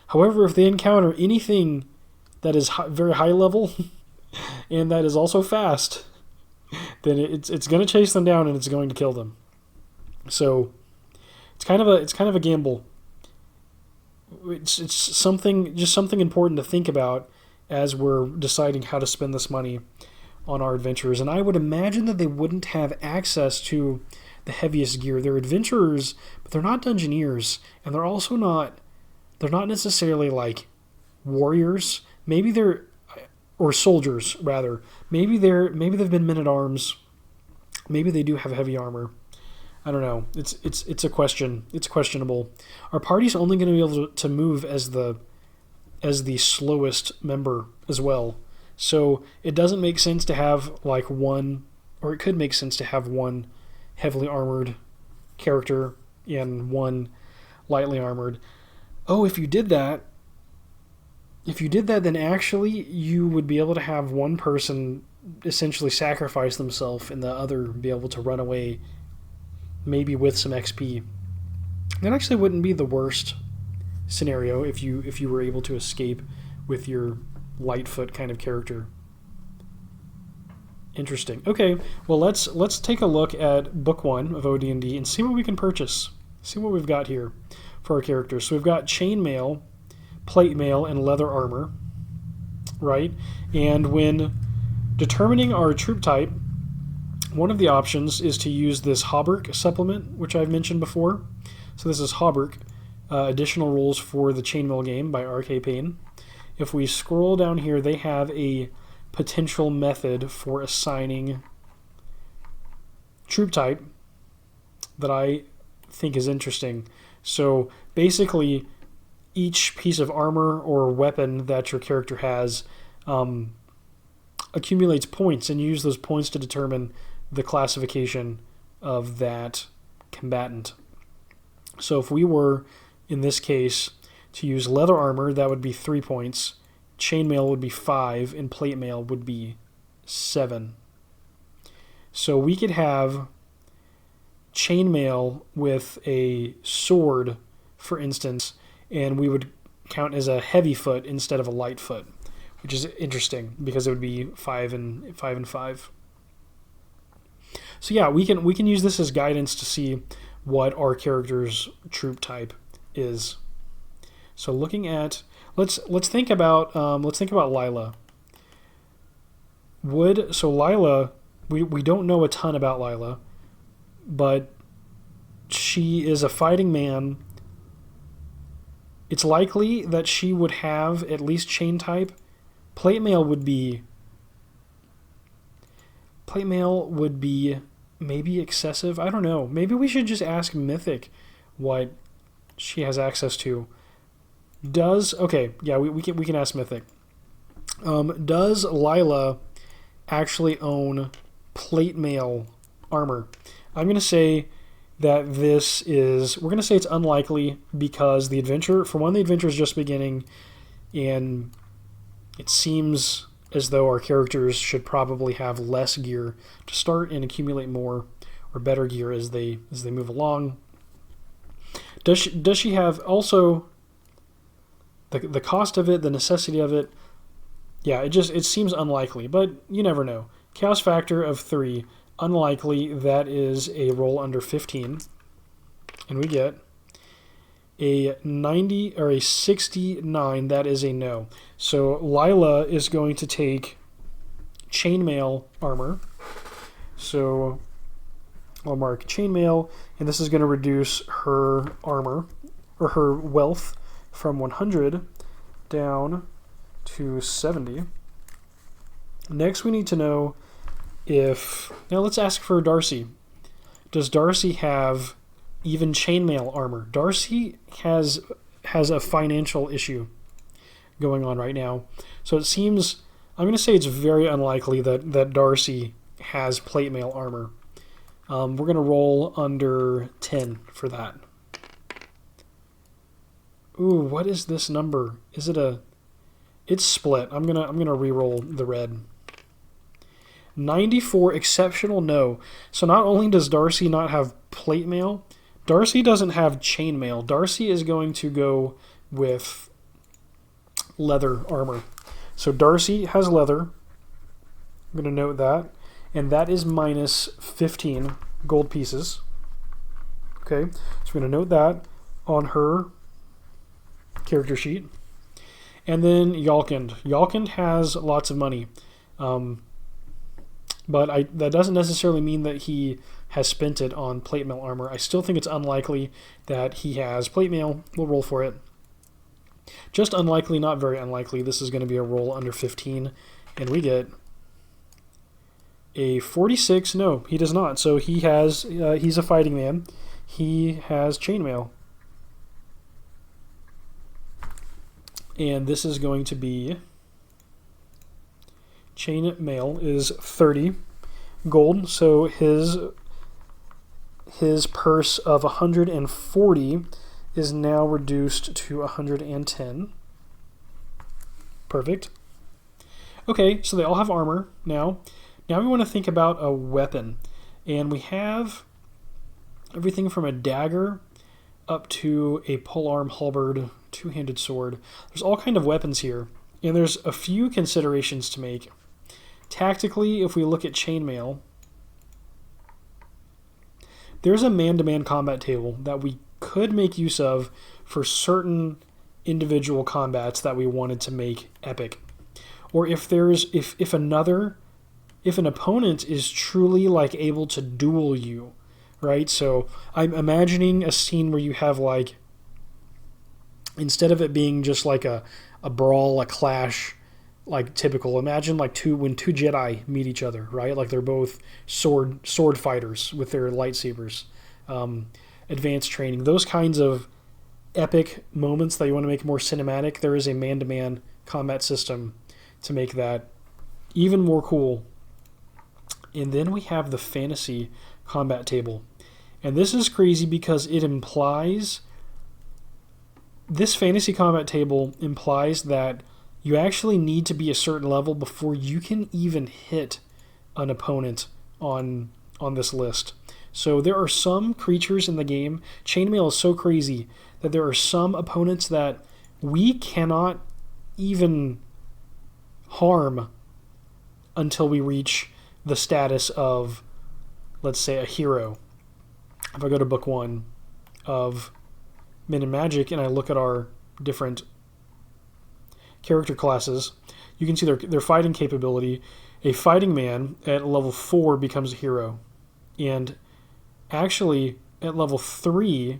However, if they encounter anything that is very high level and that is also fast, then it's going to chase them down and it's going to kill them. So it's kind of a gamble. It's something important to think about as we're deciding how to spend this money on our adventurers. And I would imagine that they wouldn't have access to the heaviest gear. They're adventurers, but they're not dungeoneers, and they're also not necessarily like warriors. Maybe they're, or soldiers rather. Maybe they've been men at arms. Maybe they do have heavy armor. I don't know. It's a question. It's questionable. Our party's only going to be able to move as the slowest member as well. So it doesn't make sense to have like one, or it could make sense to have one heavily armored character and one lightly armored. Oh, if you did that, then actually you would be able to have one person essentially sacrifice themselves and the other be able to run away, maybe with some XP. That actually wouldn't be the worst scenario if you were able to escape with your Lightfoot kind of character. Interesting. Okay, well let's take a look at book 1 of OD&D and see what we can purchase. See what we've got here for our characters. So we've got chainmail, plate mail, and leather armor, right? And when determining our troop type, one of the options is to use this hauberk supplement, which I've mentioned before. So this is hauberk, additional rules for the Chainmail game by R.K. Payne. If we scroll down here, they have a potential method for assigning troop type that I think is interesting. So basically, each piece of armor or weapon that your character has accumulates points, and you use those points to determine the classification of that combatant. So if we were, in this case, to use leather armor, that would be 3 points. Chainmail would be 5, and plate mail would be 7. So we could have chainmail with a sword, for instance, and we would count as a heavy foot instead of a light foot, which is interesting because it would be 5 and 5. So yeah, we can use this as guidance to see what our character's troop type is. So looking at, let's think about Lila. So Lila, we don't know a ton about Lila, but she is a fighting man. It's likely that she would have at least chain type. Plate mail would be maybe excessive. I don't know. Maybe we should just ask Mythic what she has access to. We can ask Mythic. Does Lila actually own plate mail armor? I'm going to say that we're going to say it's unlikely because the adventure is just beginning, and it seems as though our characters should probably have less gear to start and accumulate more or better gear as they move along. Does she have also the cost of it, the necessity of it? Yeah, it seems unlikely, but you never know. Chaos factor of 3, unlikely. That is a roll under 15, and we get a 90 or a 69. That is a no. So Lila is going to take chainmail armor. So I'll mark chainmail, and this is going to reduce her armor or her wealth from 100 down to 70. Next, we need to know now let's ask for Darcy. Does Darcy have even chainmail armor? Darcy has a financial issue going on right now. So it seems, I'm going to say it's very unlikely that Darcy has plate mail armor. We're going to roll under 10 for that. Ooh, what is this number? Is it it's split. I'm gonna re-roll the red. 94, exceptional no. So not only does Darcy not have plate mail, Darcy doesn't have chainmail. Darcy is going to go with leather armor. So Darcy has leather. I'm going to note that. And that is minus 15 gold pieces. Okay, so we're going to note that on her character sheet. And then Yalkind. Yalkind has lots of money. But that doesn't necessarily mean that he has spent it on plate mail armor. I still think it's unlikely that he has plate mail. We'll roll for it. Just unlikely, not very unlikely. This is going to be a roll under 15. And we get A 46? No, he does not. So he has, he's a fighting man. He has Chainmail. And this is going to be, Chainmail is 30 gold. So his purse of 140 is now reduced to 110. Perfect. Okay, so they all have armor now. Now we want to think about a weapon. And we have everything from a dagger up to a polearm halberd, two-handed sword. There's all kind of weapons here. And there's a few considerations to make. Tactically, if we look at Chainmail, there's a man-to-man combat table that we could make use of for certain individual combats that we wanted to make epic. Or if there's if an opponent is truly like able to duel you, right? So I'm imagining a scene where you have like, instead of it being just like a brawl, a clash, like typical, imagine like when two Jedi meet each other, right? Like they're both sword fighters with their lightsabers, advanced training, those kinds of epic moments that you want to make more cinematic. There is a man-to-man combat system to make that even more cool. And then we have the fantasy combat table. And this is crazy because it implies, this fantasy combat table implies that you actually need to be a certain level before you can even hit an opponent on this list. So there are some creatures in the game, Chainmail is so crazy that there are some opponents that we cannot even harm until we reach the status of, let's say, a hero. If I go to book 1 of Men in Magic and I look at our different character classes, you can see their fighting capability. A fighting man at level 4 becomes a hero. And actually, at level 3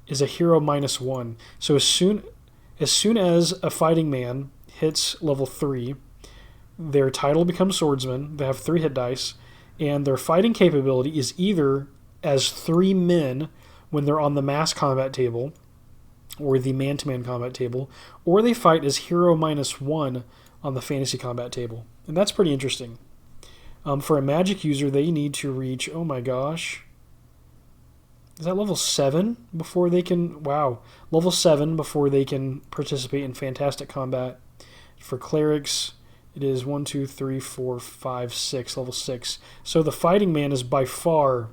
is a hero -1. So as soon as a fighting man hits level 3, their title becomes swordsman. They have 3 hit dice, and their fighting capability is either as 3 men when they're on the mass combat table, or the man-to-man combat table, or they fight as hero -1 on the fantasy combat table. And that's pretty interesting. For a magic user, they need to reach, oh my gosh, is that level 7 before they can, wow, level 7 before they can participate in fantastic combat. For clerics, it is 1, 2, 3, 4, 5, 6, level 6. So the fighting man is by far,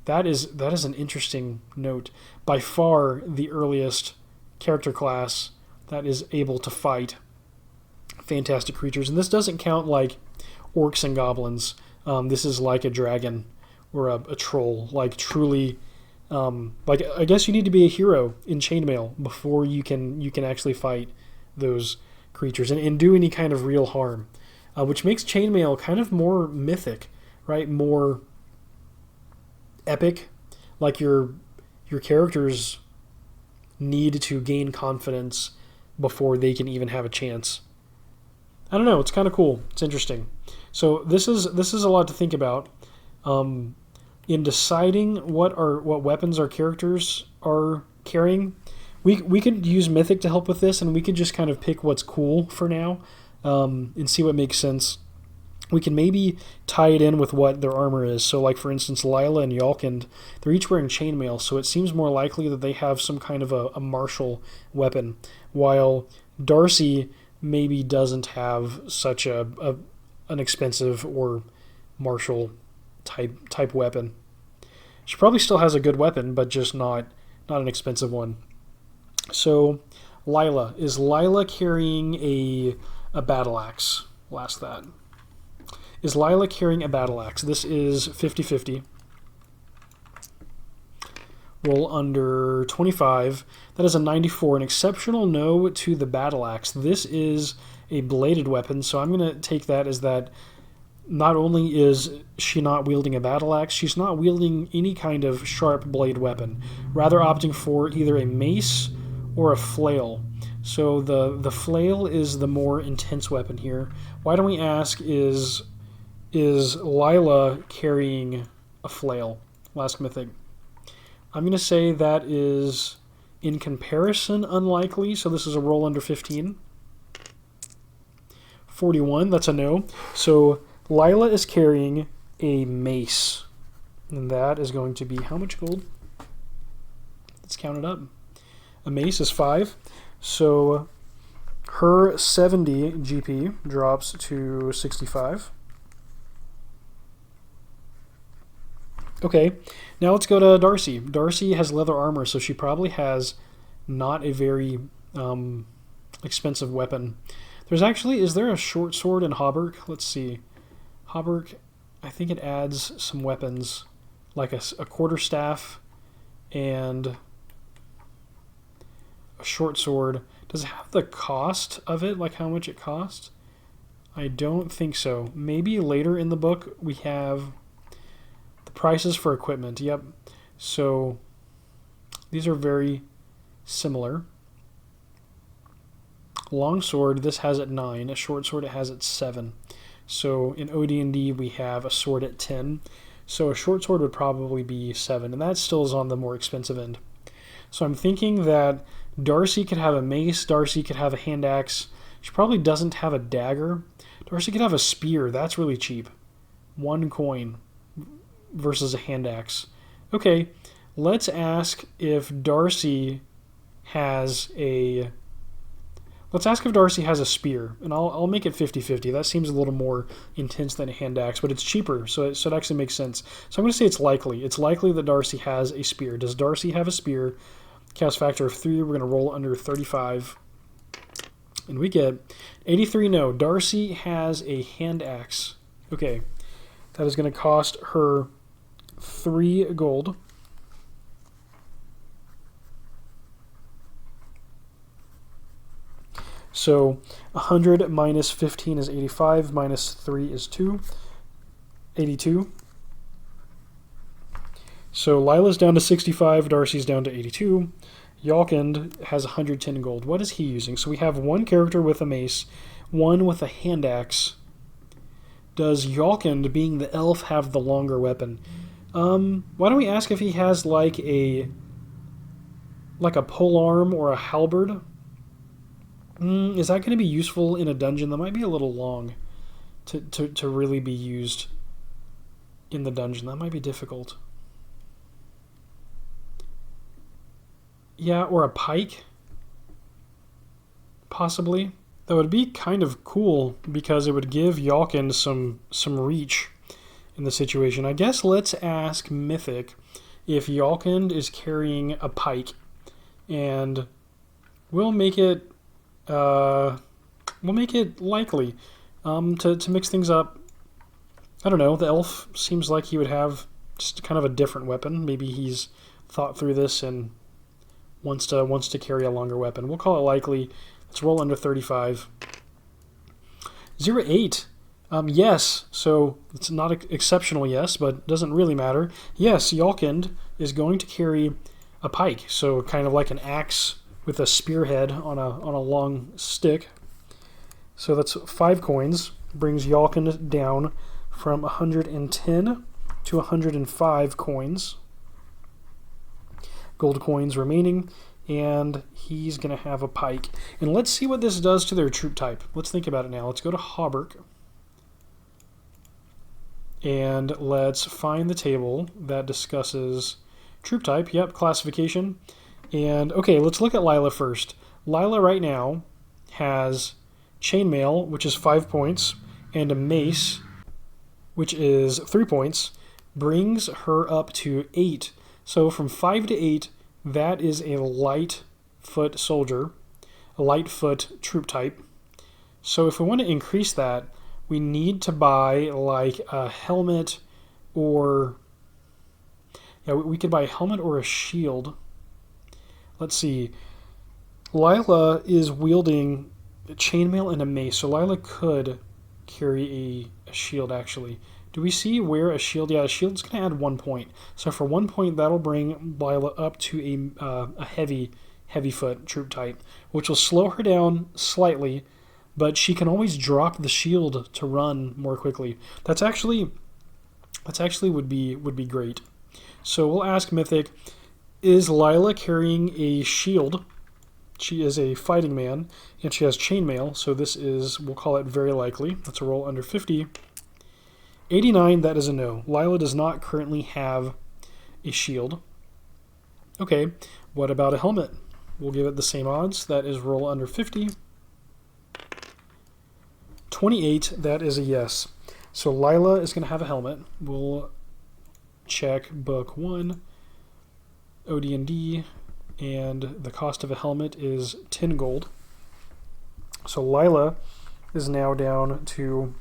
that is an interesting note, by far the earliest character class that is able to fight fantastic creatures. And this doesn't count like orcs and goblins. This is like a dragon or a troll. Like truly, like I guess you need to be a hero in Chainmail before you can actually fight those creatures and do any kind of real harm, which makes Chainmail kind of more mythic, right? More epic. Like your characters need to gain confidence before they can even have a chance. I don't know. It's kind of cool. It's interesting. So this is a lot to think about in deciding what weapons our characters are carrying. We could use Mythic to help with this, and we could just kind of pick what's cool for now and see what makes sense. We can maybe tie it in with what their armor is. So, like for instance, Lila and Yalkind, they're each wearing chainmail, so it seems more likely that they have some kind of a martial weapon, while Darcy maybe doesn't have such an expensive or martial type weapon. She probably still has a good weapon, but just not an expensive one. So, Lila. Is Lila carrying a battle axe? We'll ask that. Is Lila carrying a battle axe? This is 50-50. Roll under 25. That is a 94. An exceptional no to the battle axe. This is a bladed weapon, so I'm going to take that as that not only is she not wielding a battle axe, she's not wielding any kind of sharp blade weapon, rather opting for either a mace or a flail. So the flail is the more intense weapon here. Why don't we ask, is is Lila carrying a flail? Last mythic. I'm going to say that is, in comparison, unlikely. So this is a roll under 15. 41, that's a no. So Lila is carrying a mace. And that is going to be how much gold? Let's count it up. A mace is 5. So her 70 GP drops to 65. Okay, now let's go to Darcy. Darcy has leather armor, so she probably has not a very expensive weapon. There's actually, is there a short sword in Hauberk? Let's see. Hauberk, I think it adds some weapons, like a quarterstaff and a short sword. Does it have the cost of it, like how much it costs? I don't think so. Maybe later in the book we have the prices for equipment. Yep. So these are very similar. Longsword, this has at 9. A short sword, it has at 7. So in OD&D, we have a sword at 10. So a short sword would probably be 7, and that still is on the more expensive end. So I'm thinking that Darcy could have a mace, Darcy could have a hand axe. She probably doesn't have a dagger. Darcy could have a spear. That's really cheap. 1 coin versus a hand axe. Okay, let's ask if Darcy has a... Let's ask if Darcy has a spear, and I'll make it 50-50. That seems a little more intense than a hand axe, but it's cheaper, so it actually makes sense. So I'm going to say it's likely. It's likely that Darcy has a spear. Does Darcy have a spear? Cast factor of 3. We're going to roll under 35. And we get 83. No, Darcy has a hand axe. Okay, that is going to cost her 3 gold. So 100 minus 15 is 85, minus 3 is 2, 82. So Lila's down to 65, Darcy's down to 82. Yalkand has 110 gold. What is he using? So we have one character with a mace, one with a hand axe. Does Yalkand, being the elf, have the longer weapon? Why don't we ask if he has like a polearm or a halberd? Is that going to be useful in a dungeon? That might be a little long to really be used in the dungeon. That might be difficult. Yeah, or a pike, possibly. That would be kind of cool because it would give Yalkand some reach in the situation. I guess let's ask Mythic if Yalkand is carrying a pike, and we'll make it likely to mix things up. I don't know. The elf seems like he would have just kind of a different weapon. Maybe he's thought through this and wants to carry a longer weapon. We'll call it likely. Let's roll under 35. 08. Yes. So it's not an exceptional yes, but doesn't really matter. Yes, Yalkand is going to carry a pike. So kind of like an axe with a spearhead on a long stick. So that's 5 coins. Brings Yalkand down from 110 to 105 coins. Gold coins remaining, and he's going to have a pike. And let's see what this does to their troop type. Let's think about it now. Let's go to Hauberk, and let's find the table that discusses troop type. Yep, classification. And okay, let's look at Lila first. Lila right now has Chainmail, which is 5 points, and a mace, which is 3 points, brings her up to 8. So from 5 to 8, that is a light foot soldier, a light foot troop type. So if we want to increase that, we need to buy like a helmet or... Yeah, we could buy a helmet or a shield. Let's see. Lila is wielding a chainmail and a mace, so Lila could carry a shield, actually. Do we see where a shield... Yeah, a shield's going to add 1 point. So for 1 point, that'll bring Lila up to a heavy foot troop type, which will slow her down slightly, but she can always drop the shield to run more quickly. That's actually would be great. So we'll ask Mythic, is Lila carrying a shield? She is a fighting man, and she has chainmail, so this is, we'll call it very likely. That's a roll under 50. 89, that is a no. Lila does not currently have a shield. Okay, what about a helmet? We'll give it the same odds. That is roll under 50. 28, that is a yes. So Lila is going to have a helmet. We'll check book 1, OD&D, and the cost of a helmet is 10 gold. So Lila is now down to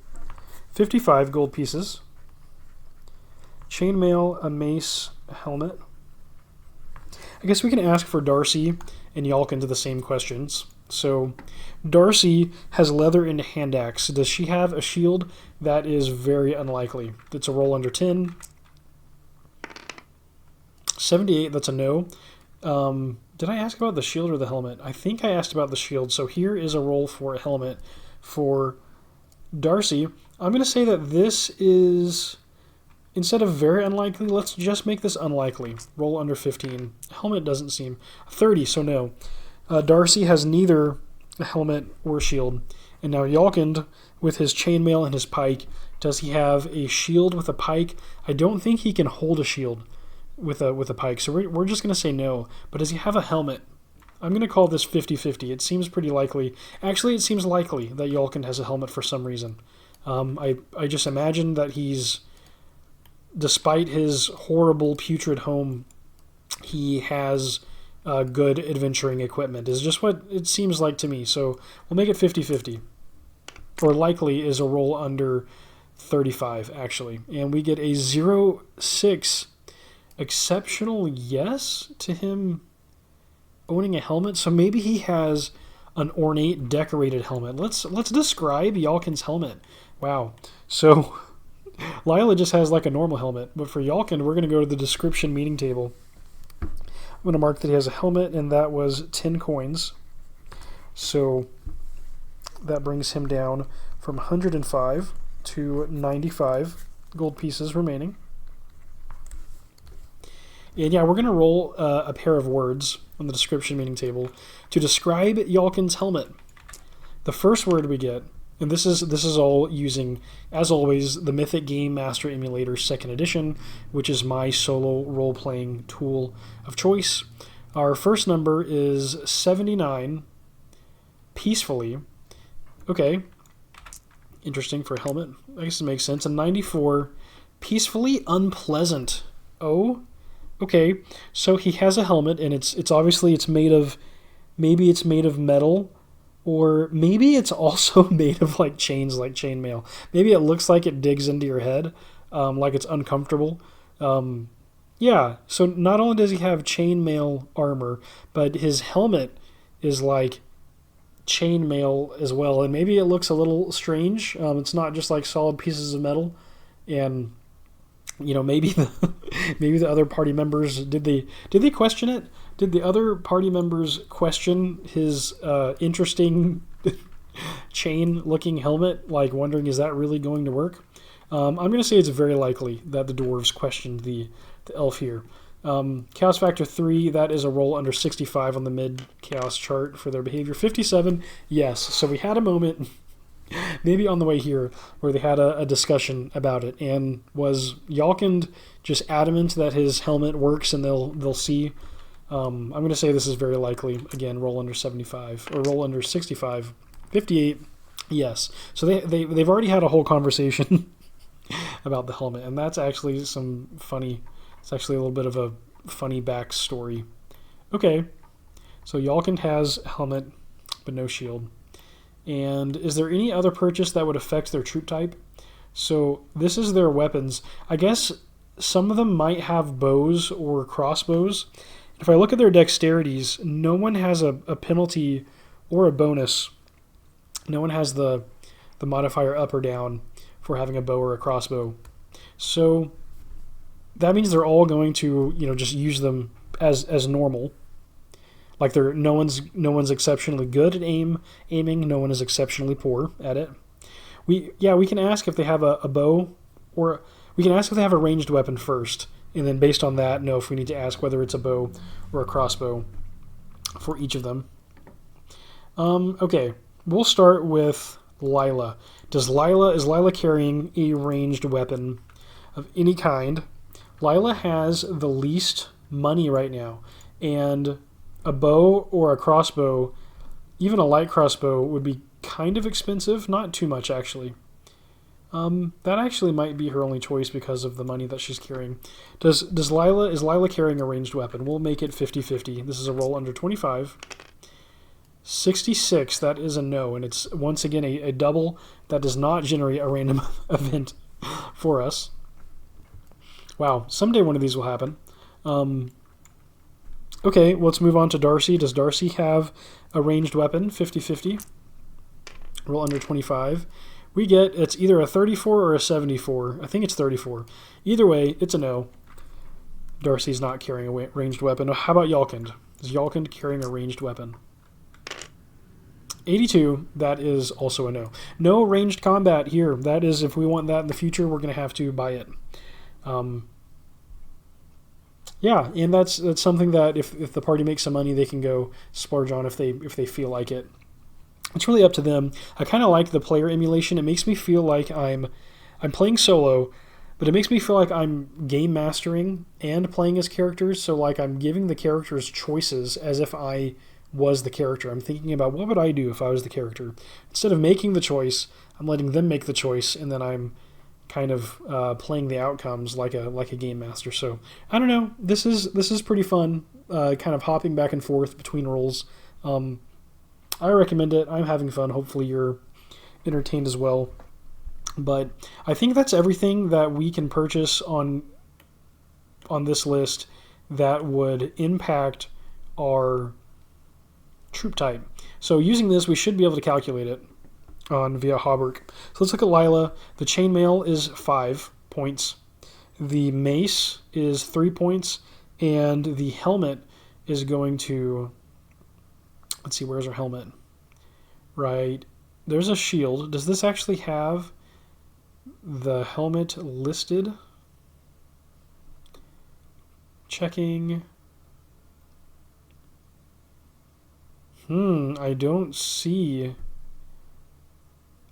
55 gold pieces. Chainmail, a mace, a helmet. I guess we can ask for Darcy and Yalkin to the same questions. So Darcy has leather and a hand axe. Does she have a shield? That is very unlikely. It's a roll under 10. 78, that's a no. Did I ask about the shield or the helmet? I think I asked about the shield. So here is a roll for a helmet for Darcy. I'm going to say that this is, instead of very unlikely, let's just make this unlikely. Roll under 15. Helmet doesn't seem 30, so no. Darcy has neither a helmet or a shield. And now Yalkind, with his chainmail and his pike, does he have a shield with a pike? I don't think he can hold a shield with a pike, so we're just going to say no. But does he have a helmet? I'm going to call this 50-50. It seems pretty likely. Actually, it seems likely that Yalkind has a helmet for some reason. I just imagine that he's, despite his horrible putrid home, he has good adventuring equipment, is just what it seems like to me. So we'll make it 50-50. Or likely is a roll under 35, actually. And we get a 0-6 exceptional yes to him owning a helmet. So maybe he has an ornate decorated helmet. Let's describe Yalkin's helmet. Wow. So Lila just has like a normal helmet, but for Yalkin, we're going to go to the description meeting table. I'm going to mark that he has a helmet, and that was 10 coins. So that brings him down from 105 to 95 gold pieces remaining. And yeah, we're going to roll a pair of words on the description meeting table to describe Yalkin's helmet. The first word we get, and this is all using, as always, the Mythic Game Master Emulator 2nd Edition, which is my solo role-playing tool of choice. Our first number is 79, peacefully. Okay, interesting for a helmet. I guess it makes sense. And 94, peacefully unpleasant. Oh, okay. So he has a helmet, and it's obviously it's made of, maybe it's made of metal, or maybe it's also made of like chains, like chainmail. Maybe it looks like it digs into your head, like it's uncomfortable. Yeah, so not only does he have chainmail armor, but his helmet is like chainmail as well, and maybe it looks a little strange. It's not just like solid pieces of metal, and you know, maybe the other party members did they question it? Did the other party members question his interesting chain-looking helmet, like wondering, is that really going to work? I'm going to say it's very likely that the dwarves questioned the elf here. Chaos Factor 3, that is a roll under 65 on the mid-chaos chart for their behavior. 57, yes. So we had a moment, maybe on the way here, where they had a discussion about it. And was Yalkind just adamant that his helmet works and they'll see? I'm going to say this is very likely. Again, roll under 75, or roll under 65. 58, yes. So they've already had a whole conversation about the helmet, and that's actually some funny... It's actually a little bit of a funny backstory. Okay, so Yalkind has a helmet, but no shield. And is there any other purchase that would affect their troop type? So this is their weapons. I guess some of them might have bows or crossbows. If I look at their dexterities, no one has a penalty or a bonus. No one has the modifier up or down for having a bow or a crossbow. So that means they're all going to, just use them as normal. Like no one's exceptionally good at aiming. No one is exceptionally poor at it. We can ask if they have a bow, or we can ask if they have a ranged weapon first, and then based on that, know if we need to ask whether it's a bow or a crossbow for each of them. Okay, we'll start with Lila. Is Lila carrying a ranged weapon of any kind? Lila has the least money right now, and a bow or a crossbow, even a light crossbow, would be kind of expensive. Not too much, actually. That actually might be her only choice because of the money that she's carrying. Is Lila carrying a ranged weapon? We'll make it 50-50. This is a roll under 25. 66, that is a no, and it's once again a double that does not generate a random event for us. Wow, someday one of these will happen. Okay, let's move on to Darcy. Does Darcy have a ranged weapon? 50-50. Roll under 25. We get, it's either a 34 or a 74. I think it's 34. Either way, it's a no. Darcy's not carrying a ranged weapon. How about Yalkind? Is Yalkind carrying a ranged weapon? 82, that is also a no. No ranged combat here. That is, if we want that in the future, we're going to have to buy it. Yeah, and that's something that if the party makes some money, they can go splurge on if they feel like it. It's really up to them. I kind of like the player emulation. It makes me feel like I'm playing solo, but it makes me feel like I'm game mastering and playing as characters. So like I'm giving the characters choices as if I was the character. I'm thinking about what would I do if I was the character. Instead of making the choice, I'm letting them make the choice, and then I'm kind of playing the outcomes like a game master. So I don't know. This is pretty fun. Kind of hopping back and forth between roles. I recommend it. I'm having fun. Hopefully you're entertained as well. But I think that's everything that we can purchase on this list that would impact our troop type. So using this, we should be able to calculate it via Hauberk. So let's look at Lila. The chainmail is 5 points. The mace is 3 points. And the helmet is going to... Let's see, where's our helmet? Right. There's a shield. Does this actually have the helmet listed? Checking. I don't see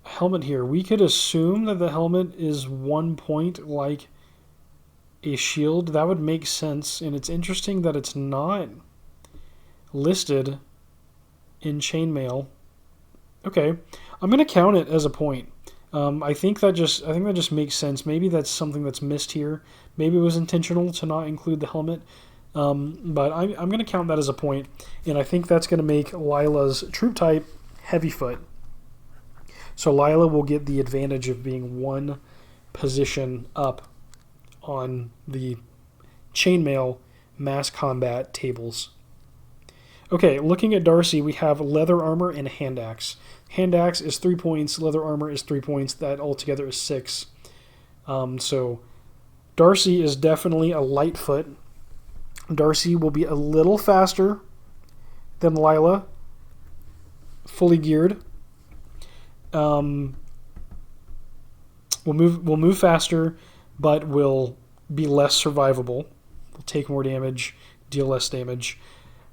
a helmet here. We could assume that the helmet is 1 point like a shield. That would make sense, and it's interesting that it's not listed in chainmail. Okay, I'm going to count it as a point. I think that just makes sense. Maybe that's something that's missed here. Maybe it was intentional to not include the helmet. But I'm going to count that as a point, and I think that's going to make Lila's troop type heavy foot. So Lila will get the advantage of being one position up on the chainmail mass combat tables. Okay, looking at Darcy, we have leather armor and a hand axe. Hand axe is 3 points, leather armor is 3 points. That altogether is 6. So Darcy is definitely a light foot. Darcy will be a little faster than Lila, fully geared. We'll move faster, but will be less survivable. We'll take more damage, deal less damage.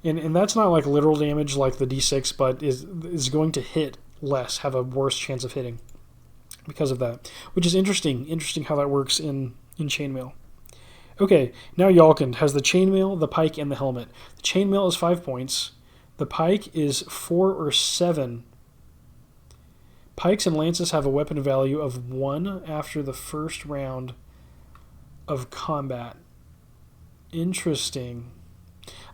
And that's not like literal damage like the D6, but is going to hit less, have a worse chance of hitting because of that. Which is interesting. Interesting how that works in chainmail. Okay, now Yalkind has the chainmail, the pike, and the helmet. The chainmail is 5 points. The pike is 4 or 7. Pikes and lances have a weapon value of 1 after the first round of combat. Interesting.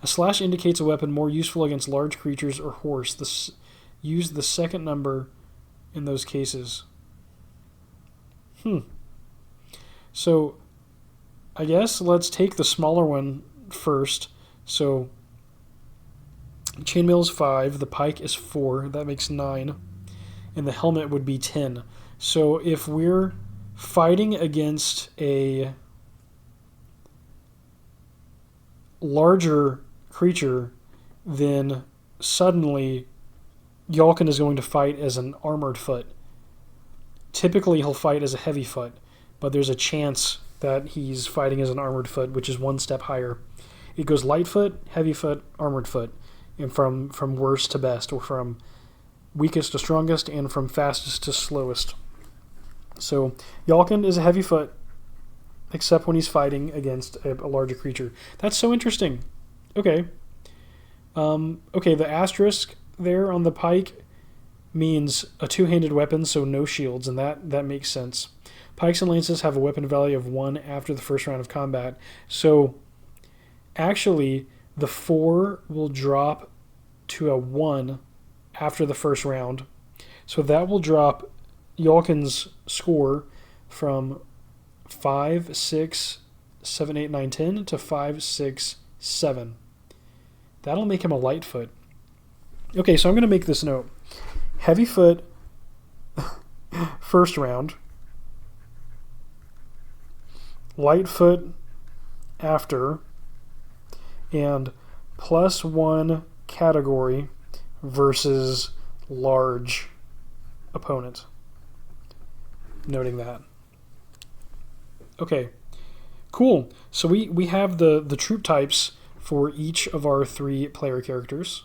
A slash indicates a weapon more useful against large creatures or horse. Use the second number in those cases. So I guess let's take the smaller one first. So chainmail is 5, the pike is 4, that makes 9, and the helmet would be 10. So if we're fighting against a larger creature, then suddenly Yalkin is going to fight as an armored foot. Typically he'll fight as a heavy foot, but there's a chance that he's fighting as an armored foot, which is one step higher. It goes light foot, heavy foot, armored foot, and from worst to best, or from weakest to strongest, and from fastest to slowest. So Yalkin is a heavy foot, except when he's fighting against a larger creature. That's so interesting. Okay. Okay, the asterisk there on the pike means a two-handed weapon, so no shields, and that makes sense. Pikes and lances have a weapon value of 1 after the first round of combat. So actually, the 4 will drop to a 1 after the first round. So that will drop Yalkin's score from 5, 6, 7, 8, 9, 10 to 5, 6, 7. That'll make him a light foot. Okay, so I'm going to make this note. Heavy foot, first round. Light foot after. And +1 category versus large opponent. Noting that. Okay, cool. So we have the troop types for each of our 3 player characters.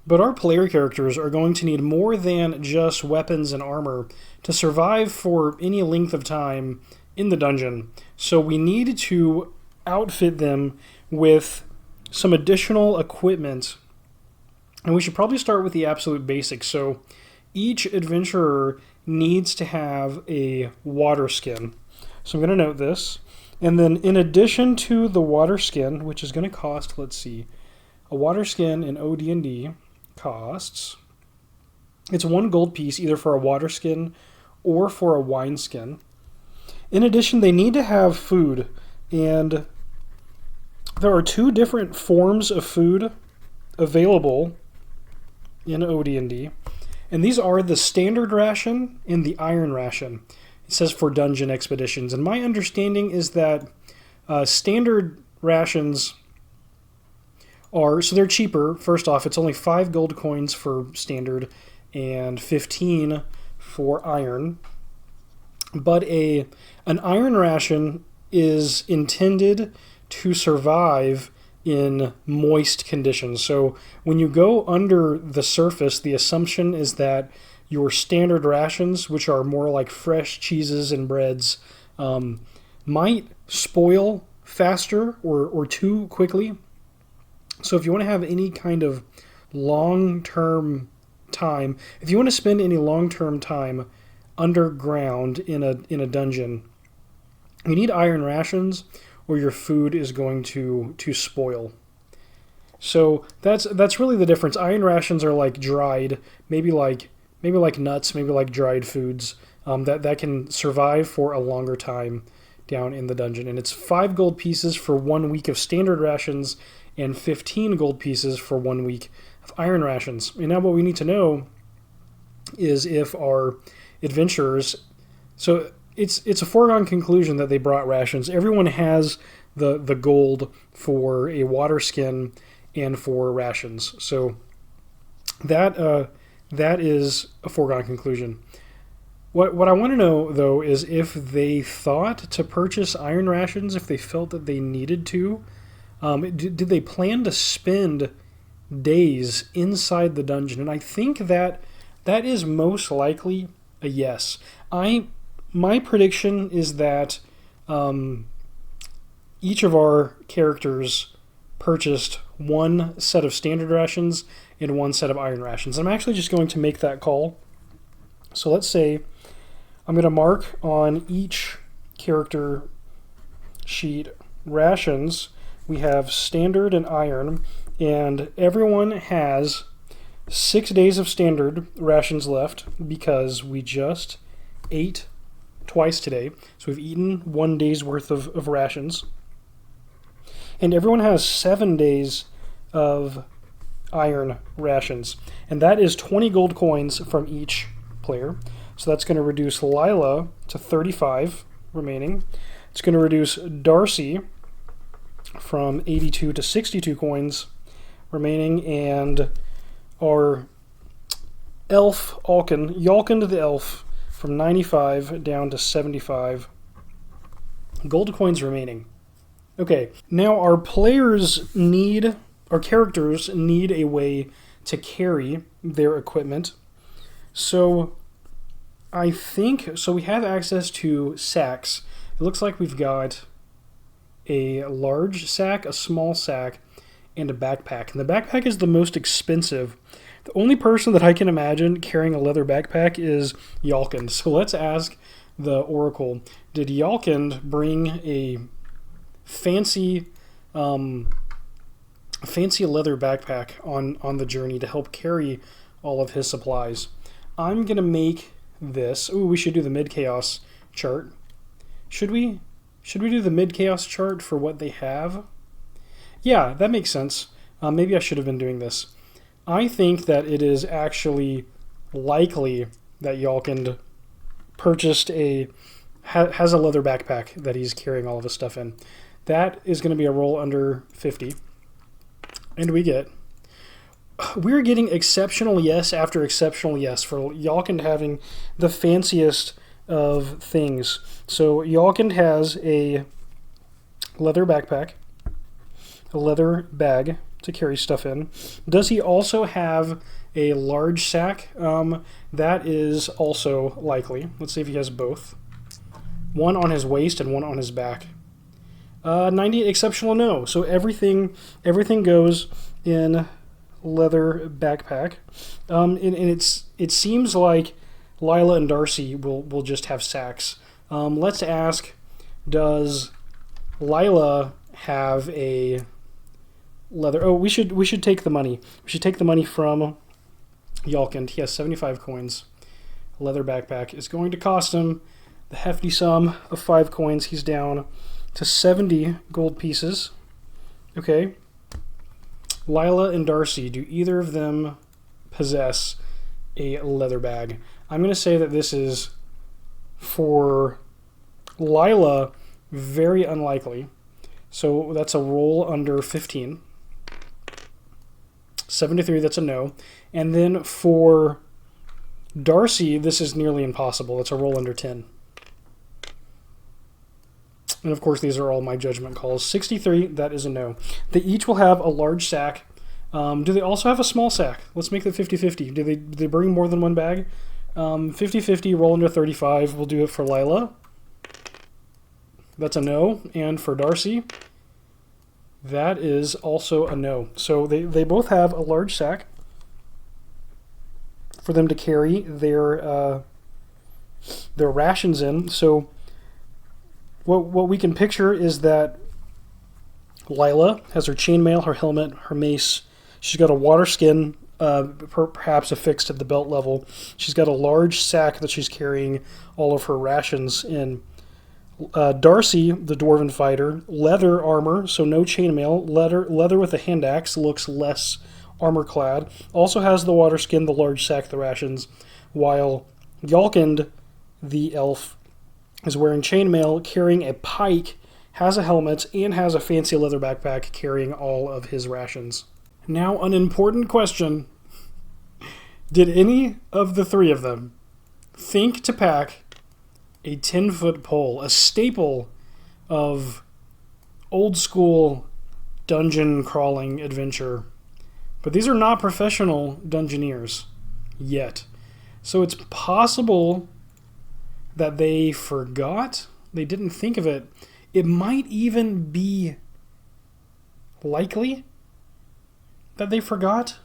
But our player characters are going to need more than just weapons and armor to survive for any length of time in the dungeon. So we need to outfit them with some additional equipment. And we should probably start with the absolute basics. So each adventurer needs to have a water skin. So I'm going to note this. And then in addition to the water skin, which is going to cost, let's see, a water skin in OD&D costs, it's 1 gold piece either for a water skin or for a wine skin. In addition, they need to have food, and there are 2 different forms of food available in OD&D, and these are the standard ration and the iron ration. It says for dungeon expeditions, and my understanding is that standard rations so they're cheaper. First off, it's only 5 gold coins for standard and 15 for iron. But an iron ration is intended to survive in moist conditions. So when you go under the surface, the assumption is that your standard rations, which are more like fresh cheeses and breads, might spoil faster or too quickly. So if you want to have any kind of long-term time, if you want to spend any long-term time underground in a dungeon, you need iron rations, or your food is going to spoil. So that's really the difference. Iron rations are like dried, maybe like nuts, maybe like dried foods that can survive for a longer time down in the dungeon. And it's 5 gold pieces for 1 week of standard rations and 15 gold pieces for 1 week of iron rations. And now what we need to know is if our adventurers... So it's a foregone conclusion that they brought rations. Everyone has the gold for a water skin and for rations. So that is a foregone conclusion. What I want to know, though, is if they thought to purchase iron rations, if they felt that they needed to. Did they plan to spend days inside the dungeon? And I think that is most likely a yes. My prediction is that each of our characters purchased 1 set of standard rations and 1 set of iron rations. I'm actually just going to make that call. So let's say I'm going to mark on each character sheet rations. We have standard and iron, and everyone has 6 days of standard rations left because we just ate twice today. So we've eaten 1 day's worth of rations. And everyone has 7 days of iron rations. And that is 20 gold coins from each player. So that's going to reduce Lila to 35 remaining. It's going to reduce Darcy from 82 to 62 coins remaining, and our elf, Yalkin the elf, from 95 down to 75. Gold coins remaining. Okay, now our characters need a way to carry their equipment. So I think, we have access to sacks. It looks like we've got a large sack, a small sack, and a backpack. And the backpack is the most expensive. The only person that I can imagine carrying a leather backpack is Yalkin. So let's ask the Oracle, did Yalkin bring a fancy leather backpack on the journey to help carry all of his supplies? I'm going to make this. Ooh, we should do the mid-chaos chart. Should we do the mid-chaos chart for what they have? Yeah, that makes sense. Maybe I should have been doing this. I think that it is actually likely that Yalkin purchased has a leather backpack that he's carrying all of his stuff in. That is going to be a roll under 50. And we're getting exceptional yes after exceptional yes for Yalkin having the fanciest of things. So Yalkin has a leather backpack, a leather bag to carry stuff in. Does he also have a large sack? That is also likely. Let's see if he has both. One on his waist and one on his back. 98 exceptional no. So everything goes in leather backpack. And it seems like Lila and Darcy will just have sacks. Let's ask, does Lila have a leather? Oh, we should take the money. We should take the money from Yalkin. He has 75 coins. Leather backpack is going to cost him the hefty sum of 5 coins. He's down to 70 gold pieces. Okay. Lila and Darcy, do either of them possess a leather bag? I'm going to say that this is, for Lila, very unlikely. So that's a roll under 15. 73, that's a no. And then for Darcy, this is nearly impossible. It's a roll under 10. And of course, these are all my judgment calls. 63, that is a no. They each will have a large sack. Do they also have a small sack? Let's make it 50-50. Do they bring more than one bag? 50-50, roll under 35. We'll do it for Lila. That's a no. And for Darcy, that is also a no. So they both have a large sack for them to carry their rations in. So what we can picture is that Lila has her chainmail, her helmet, her mace. She's got a water skin, perhaps affixed at the belt level. She's got a large sack that she's carrying all of her rations in. Darcy, the dwarven fighter, leather armor, so no chainmail. Leather with a hand axe, looks less armor clad. Also has the water skin, the large sack, the rations. While Yalkin, the elf, is wearing chainmail, carrying a pike, has a helmet, and has a fancy leather backpack carrying all of his rations. Now, an important question. Did any of the three of them think to pack a 10-foot pole, a staple of old-school dungeon crawling adventure? But these are not professional dungeoneers yet. So it's possible that they forgot, they didn't think of it. It might even be likely that they forgot.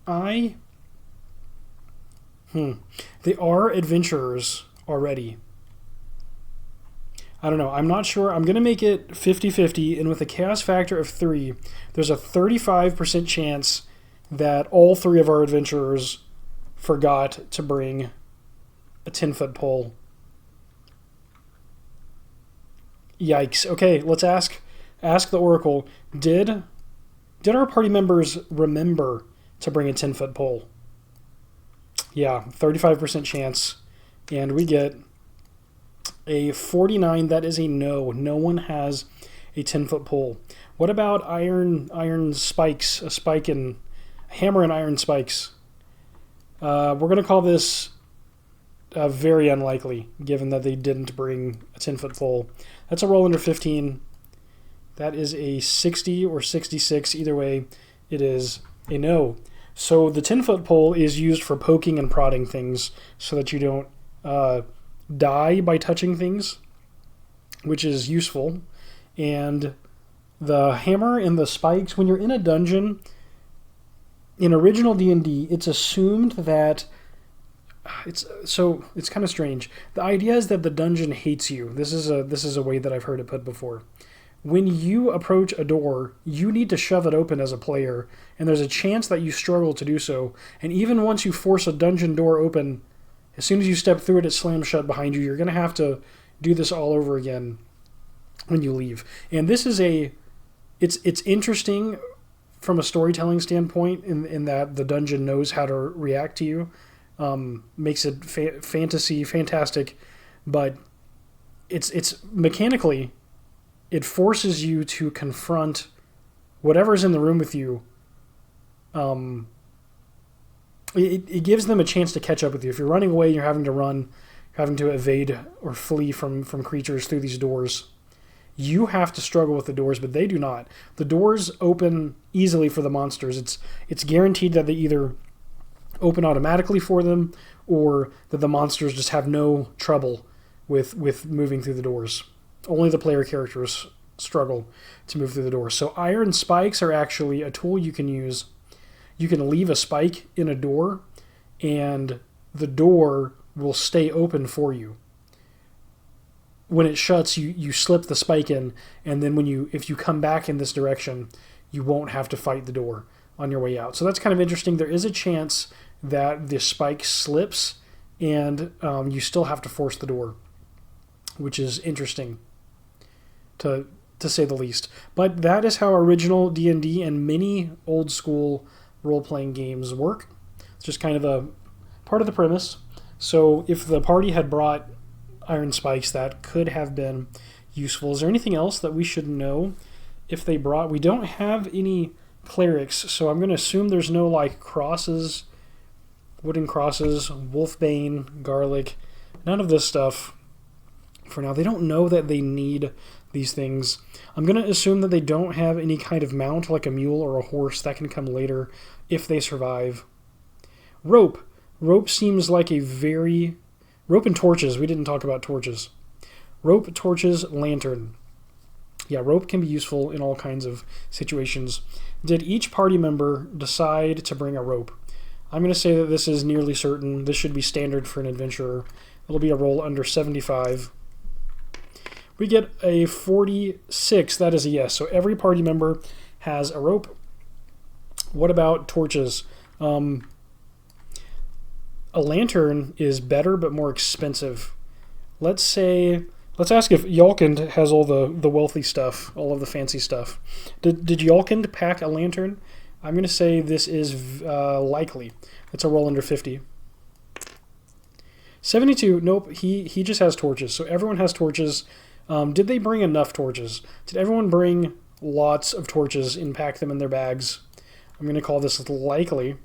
They are adventurers already. I don't know. I'm not sure. I'm going to make it 50-50, and with a chaos factor of 3, there's a 35% chance that all 3 of our adventurers forgot to bring a 10-foot pole. Yikes. Okay, let's ask the Oracle, did our party members remember to bring a 10-foot pole? Yeah, 35% chance. And we get a 49. That is a no. No one has a 10-foot pole. What about iron spikes? A hammer and iron spikes. We're going to call this very unlikely, given that they didn't bring a 10-foot pole. That's a roll under 15. That is a 60 or 66. Either way, it is a no. So the 10-foot pole is used for poking and prodding things so that you don't die by touching things, which is useful. And the hammer and the spikes, when you're in a dungeon, in original D&D, it's assumed that it's kind of strange. The idea is that the dungeon hates you. This is a way that I've heard it put before. When you approach a door, you need to shove it open as a player, and there's a chance that you struggle to do so. And even once you force a dungeon door open, as soon as you step through it, it slams shut behind you. You're going to have to do this all over again when you leave. And this is it's interesting from a storytelling standpoint in that the dungeon knows how to react to you. Makes it fantastic, but it's mechanically, it forces you to confront whatever's in the room with you. It gives them a chance to catch up with you. If you're running away, you're having to run, you're having to evade or flee from creatures through these doors. You have to struggle with the doors, but they do not. The doors open easily for the monsters. It's guaranteed that they either open automatically for them, or that the monsters just have no trouble with moving through the doors. Only the player characters struggle to move through the doors. So iron spikes are actually a tool you can use. You can leave a spike in a door, and the door will stay open for you. When it shuts, you slip the spike in, and then if you come back in this direction, you won't have to fight the door on your way out. So that's kind of interesting. There is a chance that the spike slips, and you still have to force the door, which is interesting, to say the least. But that is how original D&D and many old school role-playing games work. It's just kind of a part of the premise. So if the party had brought iron spikes, that could have been useful. Is there anything else that we should know if they brought? We don't have any clerics, so I'm going to assume there's no crosses, wooden crosses, wolfbane, garlic, none of this stuff for now. They don't know that they need these things. I'm going to assume that they don't have any kind of mount like a mule or a horse. That can come later if they survive. Rope seems like a very... Rope and torches. We didn't talk about torches. Rope, torches, lantern. Yeah, rope can be useful in all kinds of situations. Did each party member decide to bring a rope? I'm going to say that this is nearly certain. This should be standard for an adventurer. It'll be a roll under 75. We get a 46. That is a yes. So every party member has a rope. What about torches? A lantern is better but more expensive. Let's ask if Yalkind has all the wealthy stuff, all of the fancy stuff. Did Yalkind pack a lantern? I'm going to say this is likely. It's a roll under 50. 72, nope, he just has torches. So everyone has torches. Did they bring enough torches? Did everyone bring lots of torches and pack them in their bags? I'm going to call this likely.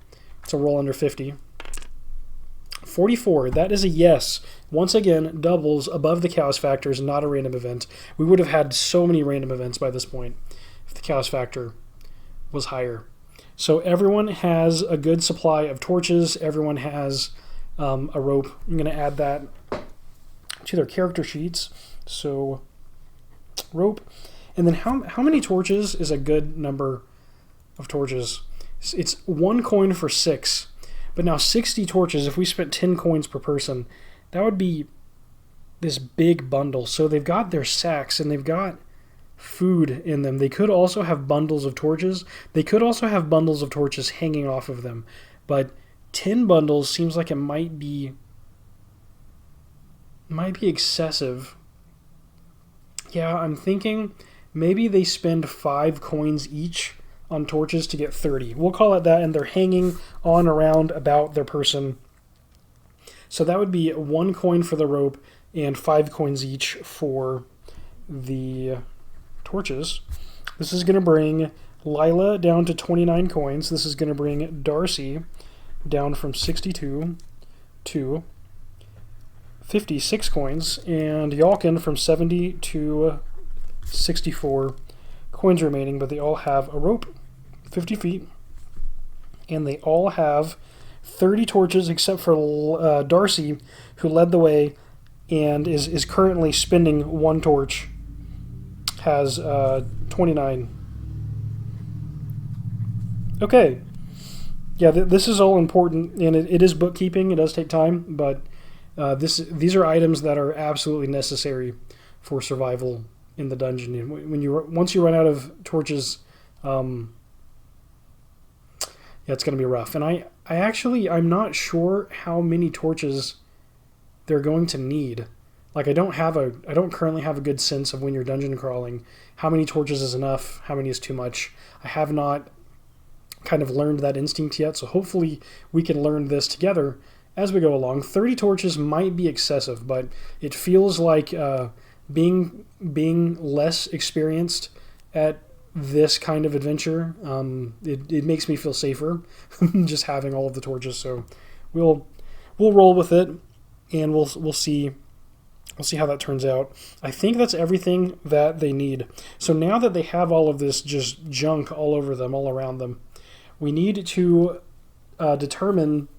It's a roll under 50. 44, that is a yes. Once again, doubles above the chaos factor is not a random event. We would have had so many random events by this point if the chaos factor was higher. So everyone has a good supply of torches. Everyone has a rope. I'm going to add that to their character sheets. So rope. And then how many torches is a good number of torches? It's 1 coin for 6. But now 60 torches, if we spent 10 coins per person, that would be this big bundle. So they've got their sacks and they've got food in them. They could also have bundles of torches. They could also have bundles of torches hanging off of them. But 10 bundles seems like it might be excessive. Yeah, I'm thinking maybe they spend 5 coins each on torches to get 30. We'll call it that, and they're hanging on around about their person. So that would be 1 coin for the rope and 5 coins each for the torches. This is going to bring Lila down to 29 coins. This is going to bring Darcy down from 62 to 56 coins, and Yalkin from 70 to 64 coins remaining, but they all have a rope, 50 feet, and they all have 30 torches except for Darcy, who led the way and is currently spinning one torch, has 29. Okay. Yeah, this is all important, and it is bookkeeping. It does take time, but these are items that are absolutely necessary for survival in the dungeon. And once you run out of torches, yeah, it's going to be rough. And I'm not sure how many torches they're going to need. Like I don't currently have a good sense of when you're dungeon crawling, how many torches is enough, how many is too much. I have not kind of learned that instinct yet, so hopefully we can learn this together as we go along. 30 torches might be excessive, but it feels like being less experienced at this kind of adventure, it makes me feel safer just having all of the torches. So we'll roll with it, and we'll see how that turns out. I think that's everything that they need. So now that they have all of this just junk all over them, all around them, we need to determine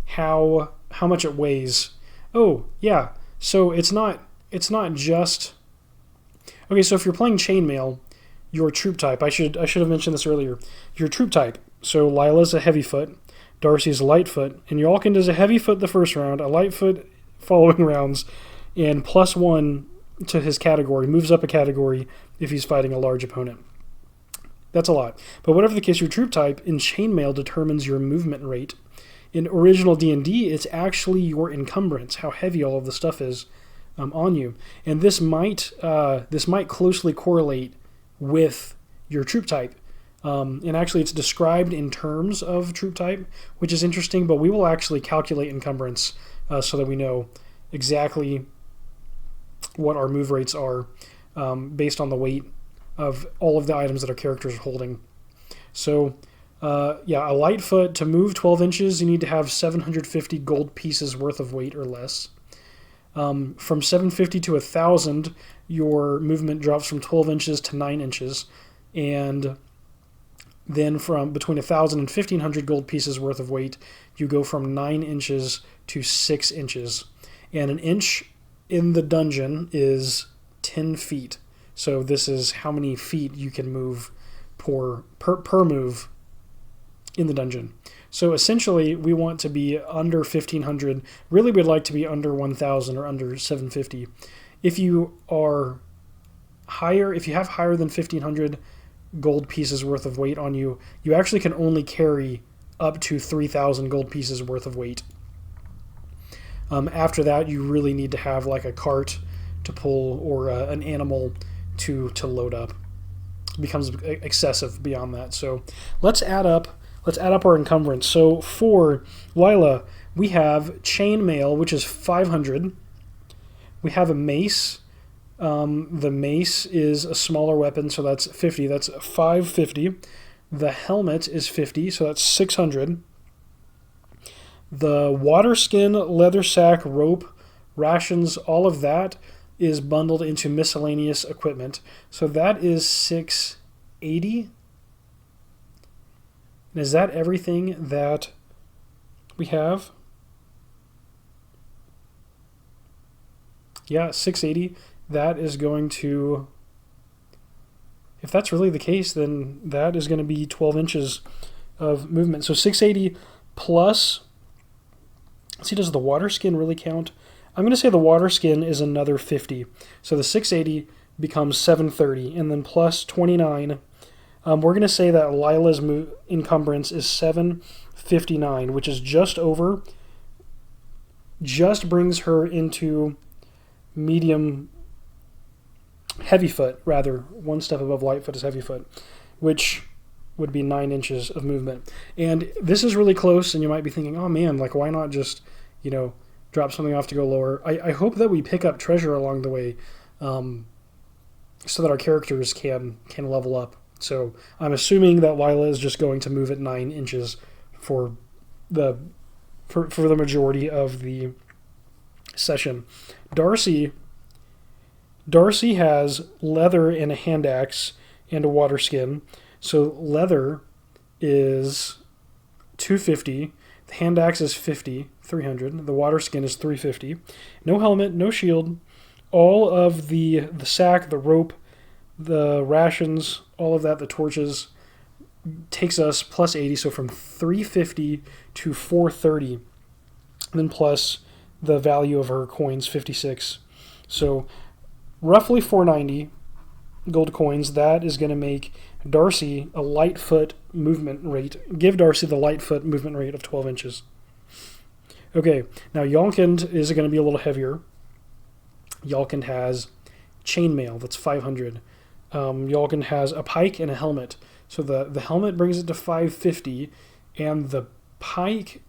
how much it weighs. Oh yeah, so it's not just okay. So if you're playing Chainmail, your troop type, I should have mentioned this earlier. Your troop type. So Lila's a heavy foot, Darcy's a light foot, and Yalkin does a heavy foot the first round, a light foot following rounds, and +1 to his category, moves up a category if he's fighting a large opponent. That's a lot. But whatever the case, your troop type in Chainmail determines your movement rate. In original D&D, it's actually your encumbrance, how heavy all of the stuff is on you. And this might closely correlate with your troop type. And actually, it's described in terms of troop type, which is interesting, but we will actually calculate encumbrance so that we know exactly what our move rates are based on the weight of all of the items that our characters are holding. So, yeah, a light foot, to move 12 inches, you need to have 750 gold pieces worth of weight or less. From 750 to 1,000, your movement drops from 12 inches to 9 inches. And then from between 1,000 and 1,500 gold pieces worth of weight, you go from 9 inches to 6 inches. And an inch in the dungeon is 10 feet. So this is how many feet you can move per move in the dungeon. So essentially, we want to be under 1,500. Really, we'd like to be under 1,000 or under 750. If you are higher, if you have higher than 1,500 gold pieces worth of weight on you, you actually can only carry up to 3,000 gold pieces worth of weight. After that, you really need to have like a cart to pull or an animal to load up. It becomes excessive beyond that. So let's add up our encumbrance. So for Lila, we have chainmail, which is 500. We have a mace. The mace is a smaller weapon, so that's 50. That's 550. The helmet is 50, so that's 600. The water skin, leather sack, rope, rations, all of that is bundled into miscellaneous equipment. So that is 680. And is that everything that we have? Yeah, 680. That is going to... If that's really the case, then that is going to be 12 inches of movement. So 680 plus... See, does the water skin really count? I'm going to say the water skin is another 50. So the 680 becomes 730. And then plus 29. We're going to say that Lila's encumbrance is 759, which is just brings her into medium... heavy foot, rather. One step above light foot is heavy foot, which would be 9 inches of movement. And this is really close, and you might be thinking, oh man, like why not just, drop something off to go lower? I hope that we pick up treasure along the way. so that our characters can level up. So I'm assuming that Lila is just going to move at 9 inches for the majority of the session. Darcy has leather and a hand axe and a water skin. So leather is 250. The hand axe is 50, 300. The water skin is 350. No helmet, no shield. All of the sack, the rope, the rations, all of that, the torches, takes us plus 80. So from 350 to 430. And then plus the value of her coins, 56. So roughly 490 gold coins. That is going to make Darcy a light foot movement rate. Give Darcy the light foot movement rate of 12 inches. Okay, now Yalkind is going to be a little heavier. Yalkind has chainmail, that's 500. Yalkind has a pike and a helmet. So the helmet brings it to 550, and the pike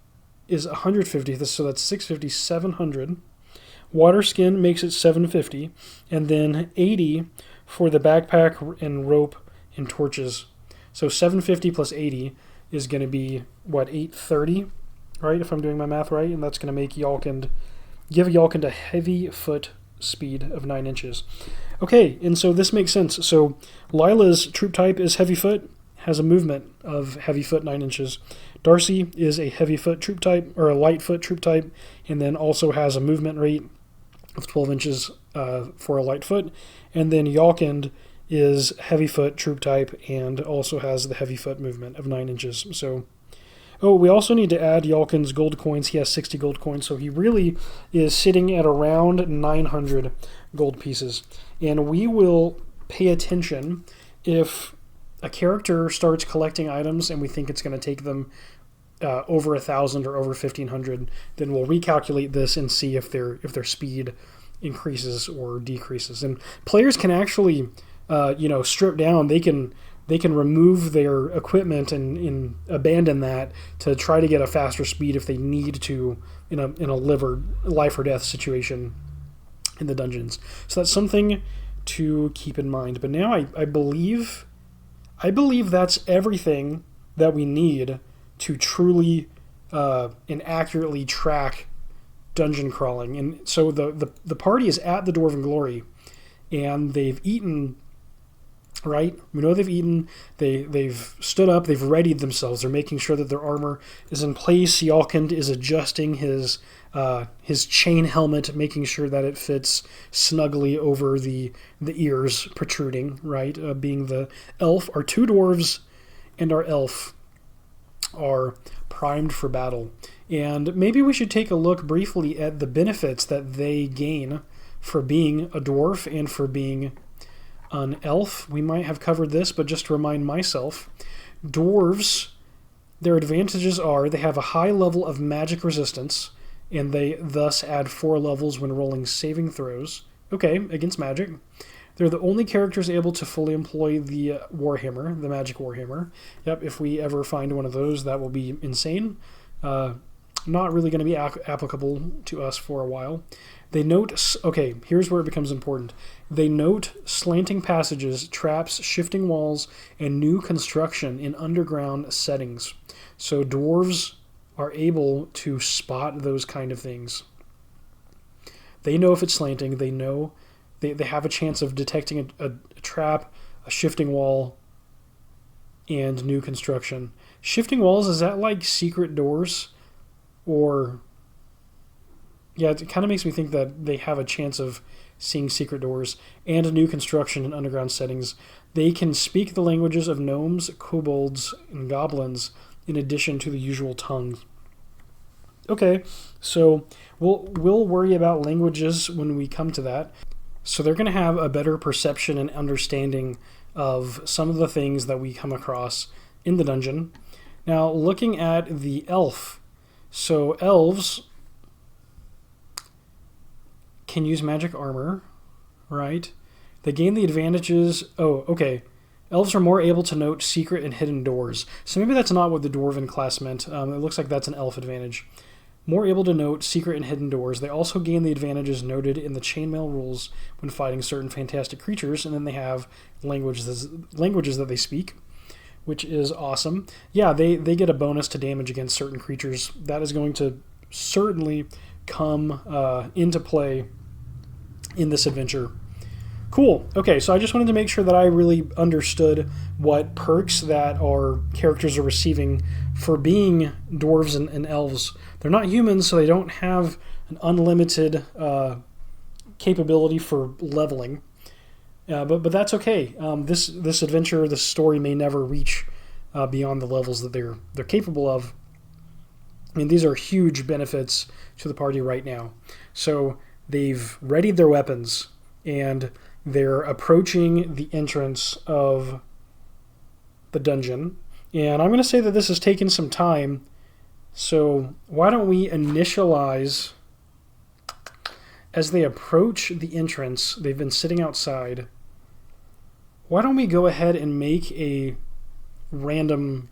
is 150, so that's 650, 700. Water skin makes it 750, and then 80 for the backpack and rope and torches. So 750 plus 80 is going to be, 830, right, if I'm doing my math right? And that's going to make give Yalkind a heavy foot speed of 9 inches. Okay, and so this makes sense. So Lila's troop type is heavy foot, has a movement of heavy foot 9 inches. Darcy is a heavy foot troop type, or a light foot troop type, and then also has a movement rate of 12 inches for a light foot. And then Yalkind is heavy foot troop type and also has the heavy foot movement of 9 inches. So, we also need to add Yalkind's gold coins. He has 60 gold coins, so he really is sitting at around 900 gold pieces. And we will pay attention if a character starts collecting items and we think it's going to take them over 1,000 or over 1,500, then we'll recalculate this and see if their speed increases or decreases. And players can actually, strip down. They can remove their equipment and abandon that to try to get a faster speed if they need to in a life or death situation in the dungeons. So that's something to keep in mind. But now I believe that's everything that we need to truly and accurately track dungeon crawling. And so the party is at the Dwarven Glory, and they've eaten, right? We know they've eaten, they've stood up, they've readied themselves, they're making sure that their armor is in place. Yalkind is adjusting his chain helmet, making sure that it fits snugly over the ears protruding, right? Being the elf, our 2 dwarves and our elf are primed for battle. And maybe we should take a look briefly at the benefits that they gain for being a dwarf and for being an elf. We might have covered this, but just to remind myself, dwarves, their advantages are they have a high level of magic resistance, and they thus add 4 levels when rolling saving throws. Okay, against magic. They're the only characters able to fully employ the Warhammer, the magic Warhammer. Yep, if we ever find one of those, that will be insane. Not really going to be applicable to us for a while. They note, okay, here's where it becomes important. They note slanting passages, traps, shifting walls, and new construction in underground settings. So dwarves are able to spot those kind of things. They know if it's slanting. They know they have a chance of detecting a trap, a shifting wall, and new construction. Shifting walls, is that like secret doors? Or, yeah, it kind of makes me think that they have a chance of seeing secret doors and new construction in underground settings. They can speak the languages of gnomes, kobolds, and goblins in addition to the usual tongues. Okay, so we'll worry about languages when we come to that. So they're going to have a better perception and understanding of some of the things that we come across in the dungeon. Now, looking at the elf. So elves can use magic armor, right? They gain the advantages. Oh, okay. Elves are more able to note secret and hidden doors. So maybe that's not what the Dwarven class meant. It looks like that's an elf advantage. more able to note secret and hidden doors. They also gain the advantages noted in the chainmail rules when fighting certain fantastic creatures, and then they have languages that they speak, which is awesome. Yeah, they get a bonus to damage against certain creatures. That is going to certainly come into play in this adventure. Cool. Okay, so I just wanted to make sure that I really understood what perks that our characters are receiving for being dwarves and elves. They're not humans, so they don't have an unlimited capability for leveling. But that's okay. This adventure, this story may never reach beyond the levels that they're capable of. I mean, these are huge benefits to the party right now. So they've readied their weapons, and they're approaching the entrance of the dungeon. And I'm going to say that this has taken some time. So why don't we initialize as they approach the entrance? They've been sitting outside. Why don't we go ahead and make a random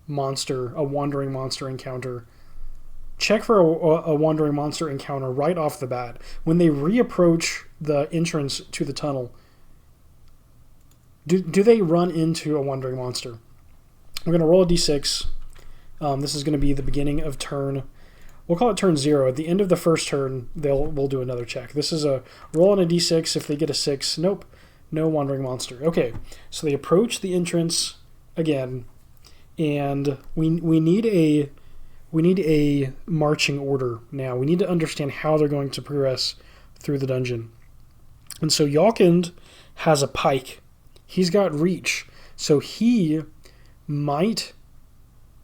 monster, a wandering monster encounter? Check for a wandering monster encounter right off the bat. When they reapproach the entrance to the tunnel, do they run into a wandering monster? We're going to roll a d6. This is going to be the beginning of turn. We'll call it turn 0. At the end of the first turn, we'll do another check. This is a roll on a d6. If they get a 6, nope, no wandering monster. Okay, so they approach the entrance again, and we need a marching order now. We need to understand how they're going to progress through the dungeon. And so Yalkind has a pike. He's got reach, so he might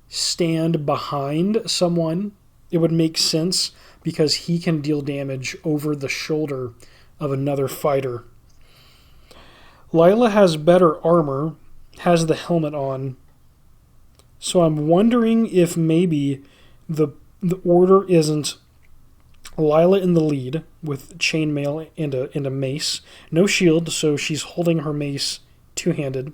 stand behind someone. It would make sense because he can deal damage over the shoulder of another fighter. Lila has better armor, has the helmet on. So I'm wondering if maybe the order isn't Lila in the lead with chainmail and a mace. No shield, so she's holding her mace two-handed.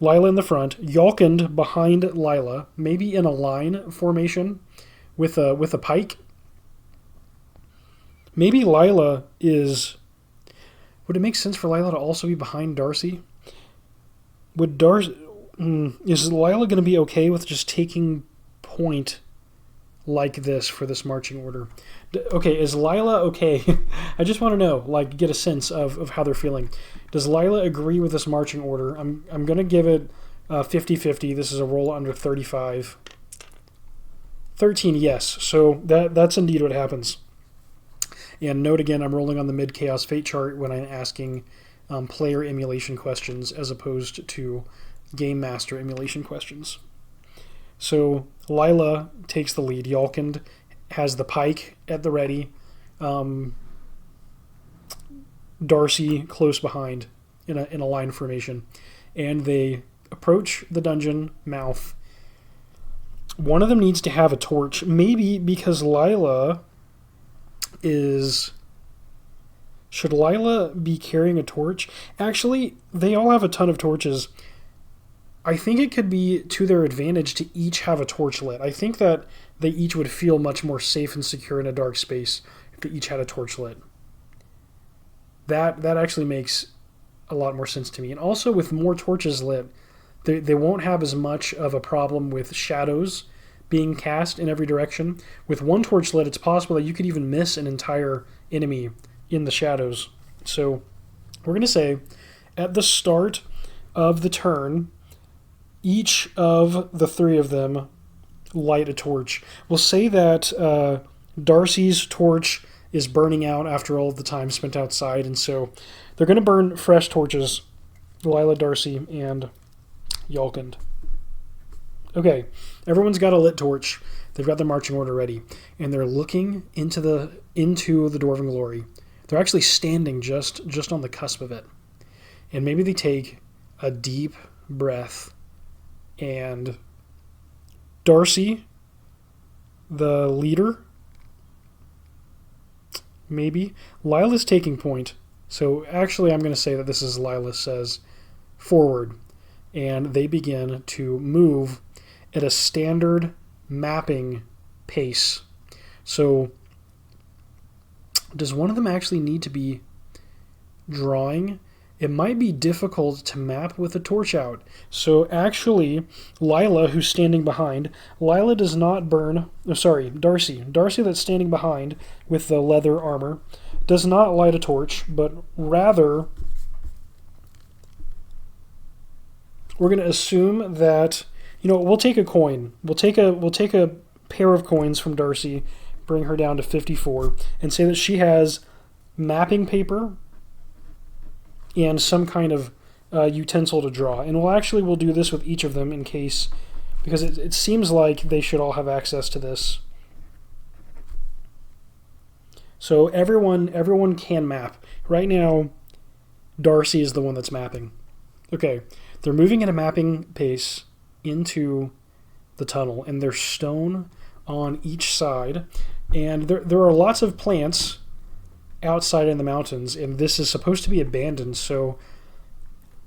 Lila in the front, Yalkind behind Lila, maybe in a line formation with a pike. Maybe Lila is... Would it make sense for Lila to also be behind Darcy? Is Lila going to be okay with just taking point like this for this marching order? Okay, is Lila okay? I just want to know, get a sense of how they're feeling. Does Lila agree with this marching order? I'm going to give it 50-50. This is a roll under 35. 13, yes. So that's indeed what happens. And note again, I'm rolling on the mid-chaos fate chart when I'm asking player emulation questions as opposed to game master emulation questions. So Lila takes the lead. Yalkind has the pike at the ready. Darcy close behind in a line formation. And they approach the dungeon mouth. One of them needs to have a torch. Maybe because Lila is... Should Lila be carrying a torch? Actually, they all have a ton of torches. I think it could be to their advantage to each have a torch lit. I think that they each would feel much more safe and secure in a dark space if they each had a torch lit. That actually makes a lot more sense to me. And also with more torches lit, they won't have as much of a problem with shadows being cast in every direction. With one torch lit, it's possible that you could even miss an entire enemy in the shadows. So we're going to say at the start of the turn, each of the three of them light a torch. We'll say that Darcy's torch is burning out after all of the time spent outside, and so they're going to burn fresh torches. Lila, Darcy, and Yalkind. Okay, everyone's got a lit torch. They've got their marching order ready, and they're looking into the Dwarven Glory. They're actually standing just on the cusp of it. And maybe they take a deep breath, and Darcy, the leader, maybe. Lila's taking point. So actually I'm going to say that this is Lila says forward. And they begin to move. at a standard mapping pace. So does one of them actually need to be drawing? It might be difficult to map with a torch out. So actually, Lila, who's standing behind, Lila does not burn... Oh, sorry, Darcy. Darcy that's standing behind with the leather armor does not light a torch, but rather we're going to assume that, we'll take a coin. We'll take a pair of coins from Darcy, bring her down to 54, and say that she has mapping paper and some kind of utensil to draw. And we'll do this with each of them in case, because it seems like they should all have access to this. So everyone can map. Right now, Darcy is the one that's mapping. Okay, they're moving at a mapping pace into the tunnel, and there's stone on each side. And there are lots of plants outside in the mountains, and this is supposed to be abandoned. So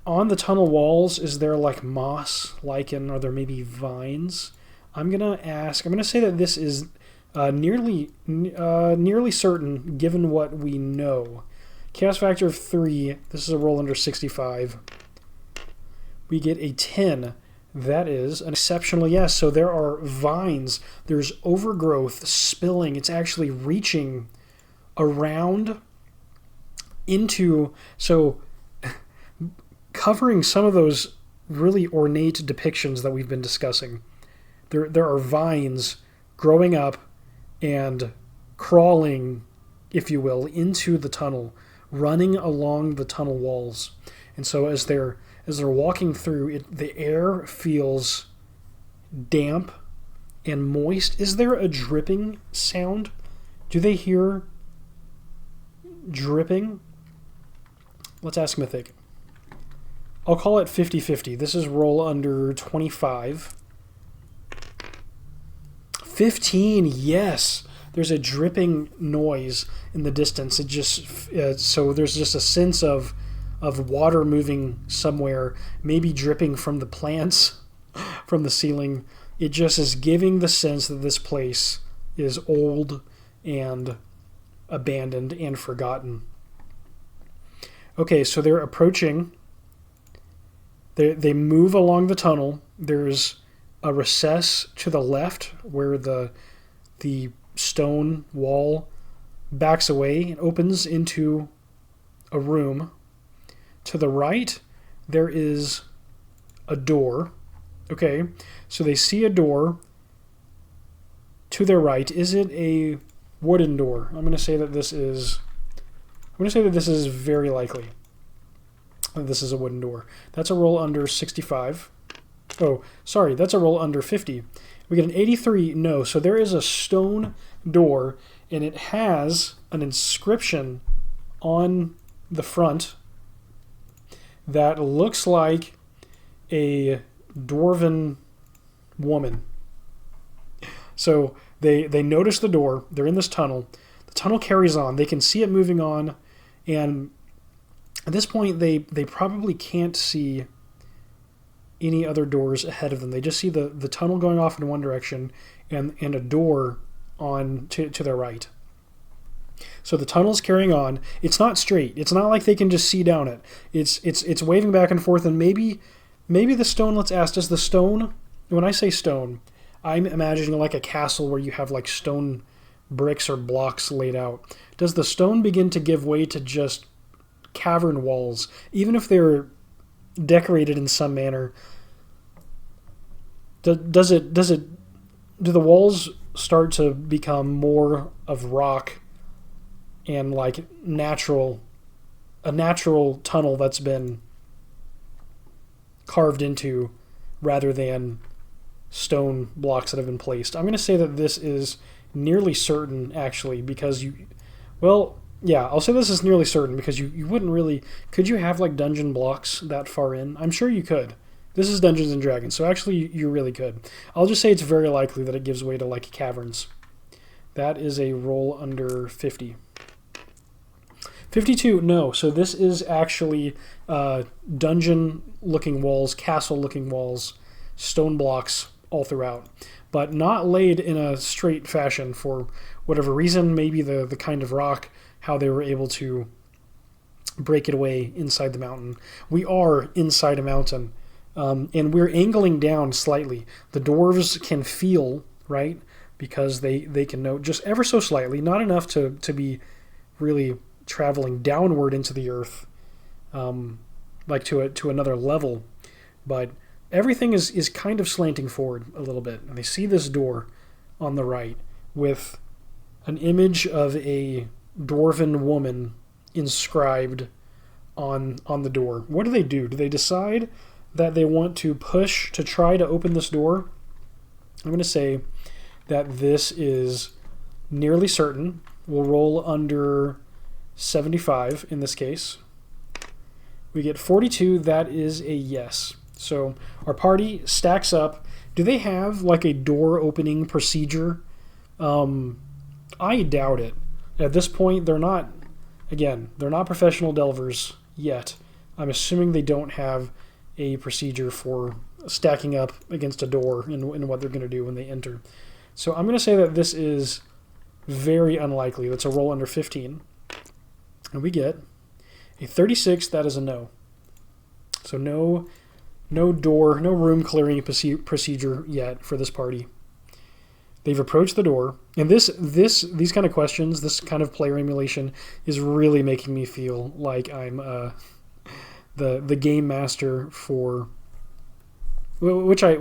on the tunnel walls, is there like moss, lichen, or there maybe vines? I'm gonna say that this is nearly certain given what we know. Chaos factor of 3. This is a roll under 65. We get a 10. That is an exceptional yes. So there are vines. There's overgrowth spilling. It's actually reaching around into, so covering some of those really ornate depictions that we've been discussing. There are vines growing up and crawling, if you will, into the tunnel, running along the tunnel walls. And so as they're walking through, the air feels damp and moist. Is there a dripping sound? Do they hear dripping? Let's ask Mythic. I'll call it 50-50. This is roll under 25. 15, yes. There's a dripping noise in the distance. It just so there's just a sense of water moving somewhere, maybe dripping from the plants, from the ceiling. It just is giving the sense that this place is old and abandoned and forgotten. Okay, so they're approaching. They move along the tunnel. There's a recess to the left where the stone wall backs away and opens into a room. To the right, there is a door. Okay, so they see a door to their right. Is it a wooden door? I'm going to say that this is very likely that this is a wooden door. That's a roll under 65. Oh, sorry, that's a roll under 50. We get an 83, no. So there is a stone door, and it has an inscription on the front that looks like a dwarven woman. So they notice the door. They're in this tunnel. The tunnel carries on. They can see it moving on, and at this point, they probably can't see any other doors ahead of them. They just see the tunnel going off in one direction and a door on to their right. So the tunnel's carrying on. It's not straight. It's not like they can just see down it. It's waving back and forth, and maybe the stone, let's ask, does the stone, when I say stone, I'm imagining like a castle where you have like stone bricks or blocks laid out. Does the stone begin to give way to just cavern walls, even if they're decorated in some manner? Do the walls start to become more of rock and like a natural tunnel that's been carved into rather than stone blocks that have been placed? I'm going to say that this is nearly certain, actually, because I'll say this is nearly certain because you wouldn't really... Could you have like dungeon blocks that far in? I'm sure you could. This is Dungeons and Dragons, so actually you really could. I'll just say it's very likely that it gives way to like caverns. That is a roll under 50. 52, no. So this is actually dungeon-looking walls, castle-looking walls, stone blocks all throughout, but not laid in a straight fashion for whatever reason. Maybe the kind of rock, how they were able to break it away inside the mountain. We are inside a mountain, and we're angling down slightly. The dwarves can feel, right, because they can know just ever so slightly, not enough to be really traveling downward into the earth, like to another level, but everything is kind of slanting forward a little bit. And they see this door on the right with an image of a dwarven woman inscribed on the door. What do? Do they decide that they want to push to try to open this door? I'm going to say that this is nearly certain. We'll roll under 75 in this case. We get 42. That is a yes. So our party stacks up. Do they have like a door opening procedure? I doubt it. At this point, they're not professional delvers yet. I'm assuming they don't have a procedure for stacking up against a door and what they're going to do when they enter. So I'm going to say that this is very unlikely. That's a roll under 15. And we get a 36. That is a no. So no door, no room clearing procedure yet for this party. They've approached the door, and these kind of questions, this kind of player emulation, is really making me feel like I'm the game master for, which I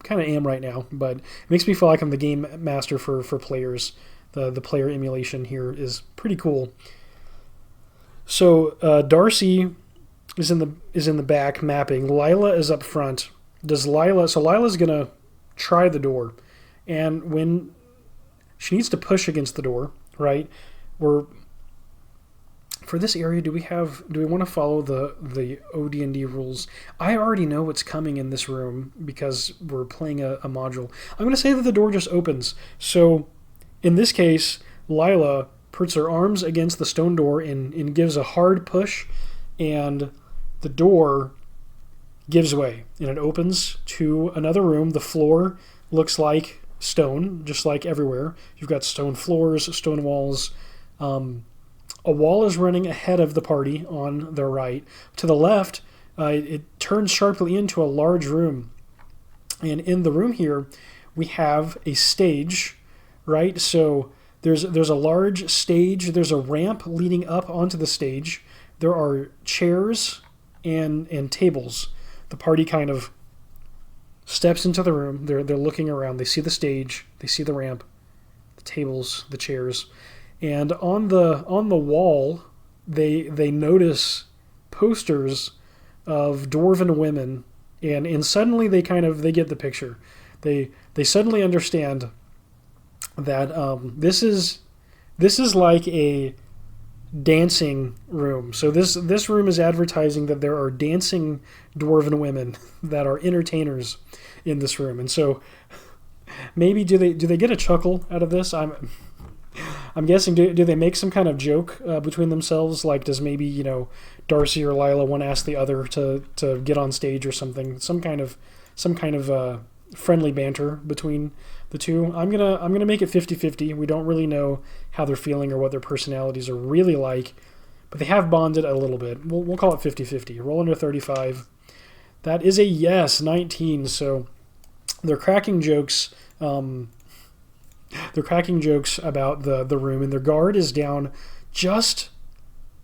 kind of am right now, but it makes me feel like I'm the game master for players. The player emulation here is pretty cool. So Darcy is in the back mapping. Lila is up front. So Lila's gonna try the door, and when she needs to push against the door, right? For this area, do we want to follow the OD&D rules? I already know what's coming in this room because we're playing a module. I'm going to say that the door just opens. So in this case, Lila puts her arms against the stone door and gives a hard push, and the door gives way, and it opens to another room. The floor looks like stone, just like everywhere. You've got stone floors, stone walls. A wall is running ahead of the party on their right. To the left, it turns sharply into a large room. And in the room here, we have a stage, right? So there's a large stage. There's a ramp leading up onto the stage. There are chairs and tables. The party kind of steps into the room. They're looking around. They see the stage. They see the ramp, the tables, the chairs. And on the wall, they notice posters of dwarven women, and suddenly they get the picture. They suddenly understand that this is like a dancing room. So this room is advertising that there are dancing dwarven women that are entertainers in this room. And so maybe do they get a chuckle out of this? I'm guessing, do they make some kind of joke between themselves? Like, does maybe, Darcy or Lila one ask the other to get on stage or something? Some kind of friendly banter between the two. I'm gonna make it 50-50. We don't really know how they're feeling or what their personalities are really like, but they have bonded a little bit. We'll call it 50-50. Roll under 35. That is a yes, 19. So they're cracking jokes. They're cracking jokes about the room, and their guard is down just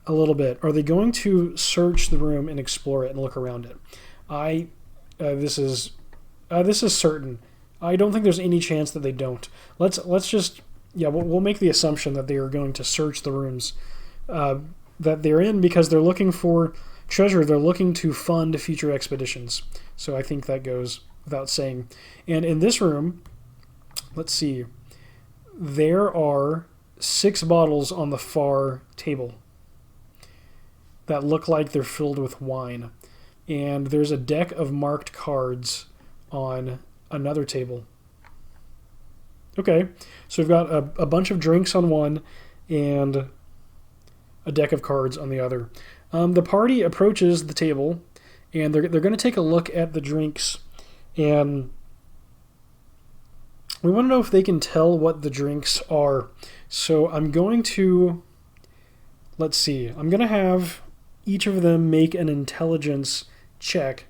a little bit. Are they going to search the room and explore it and look around it? This is certain. I don't think there's any chance that they don't. Let's just we'll make the assumption that they are going to search the rooms that they're in because they're looking for treasure. They're looking to fund future expeditions. So I think that goes without saying. And in this room, let's see. There are 6 bottles on the far table that look like they're filled with wine. And there's a deck of marked cards on another table. Okay, so we've got a bunch of drinks on one and a deck of cards on the other. The party approaches the table, and they're going to take a look at the drinks, and we want to know if they can tell what the drinks are. So I'm going to, let's see, I'm going to have each of them make an intelligence check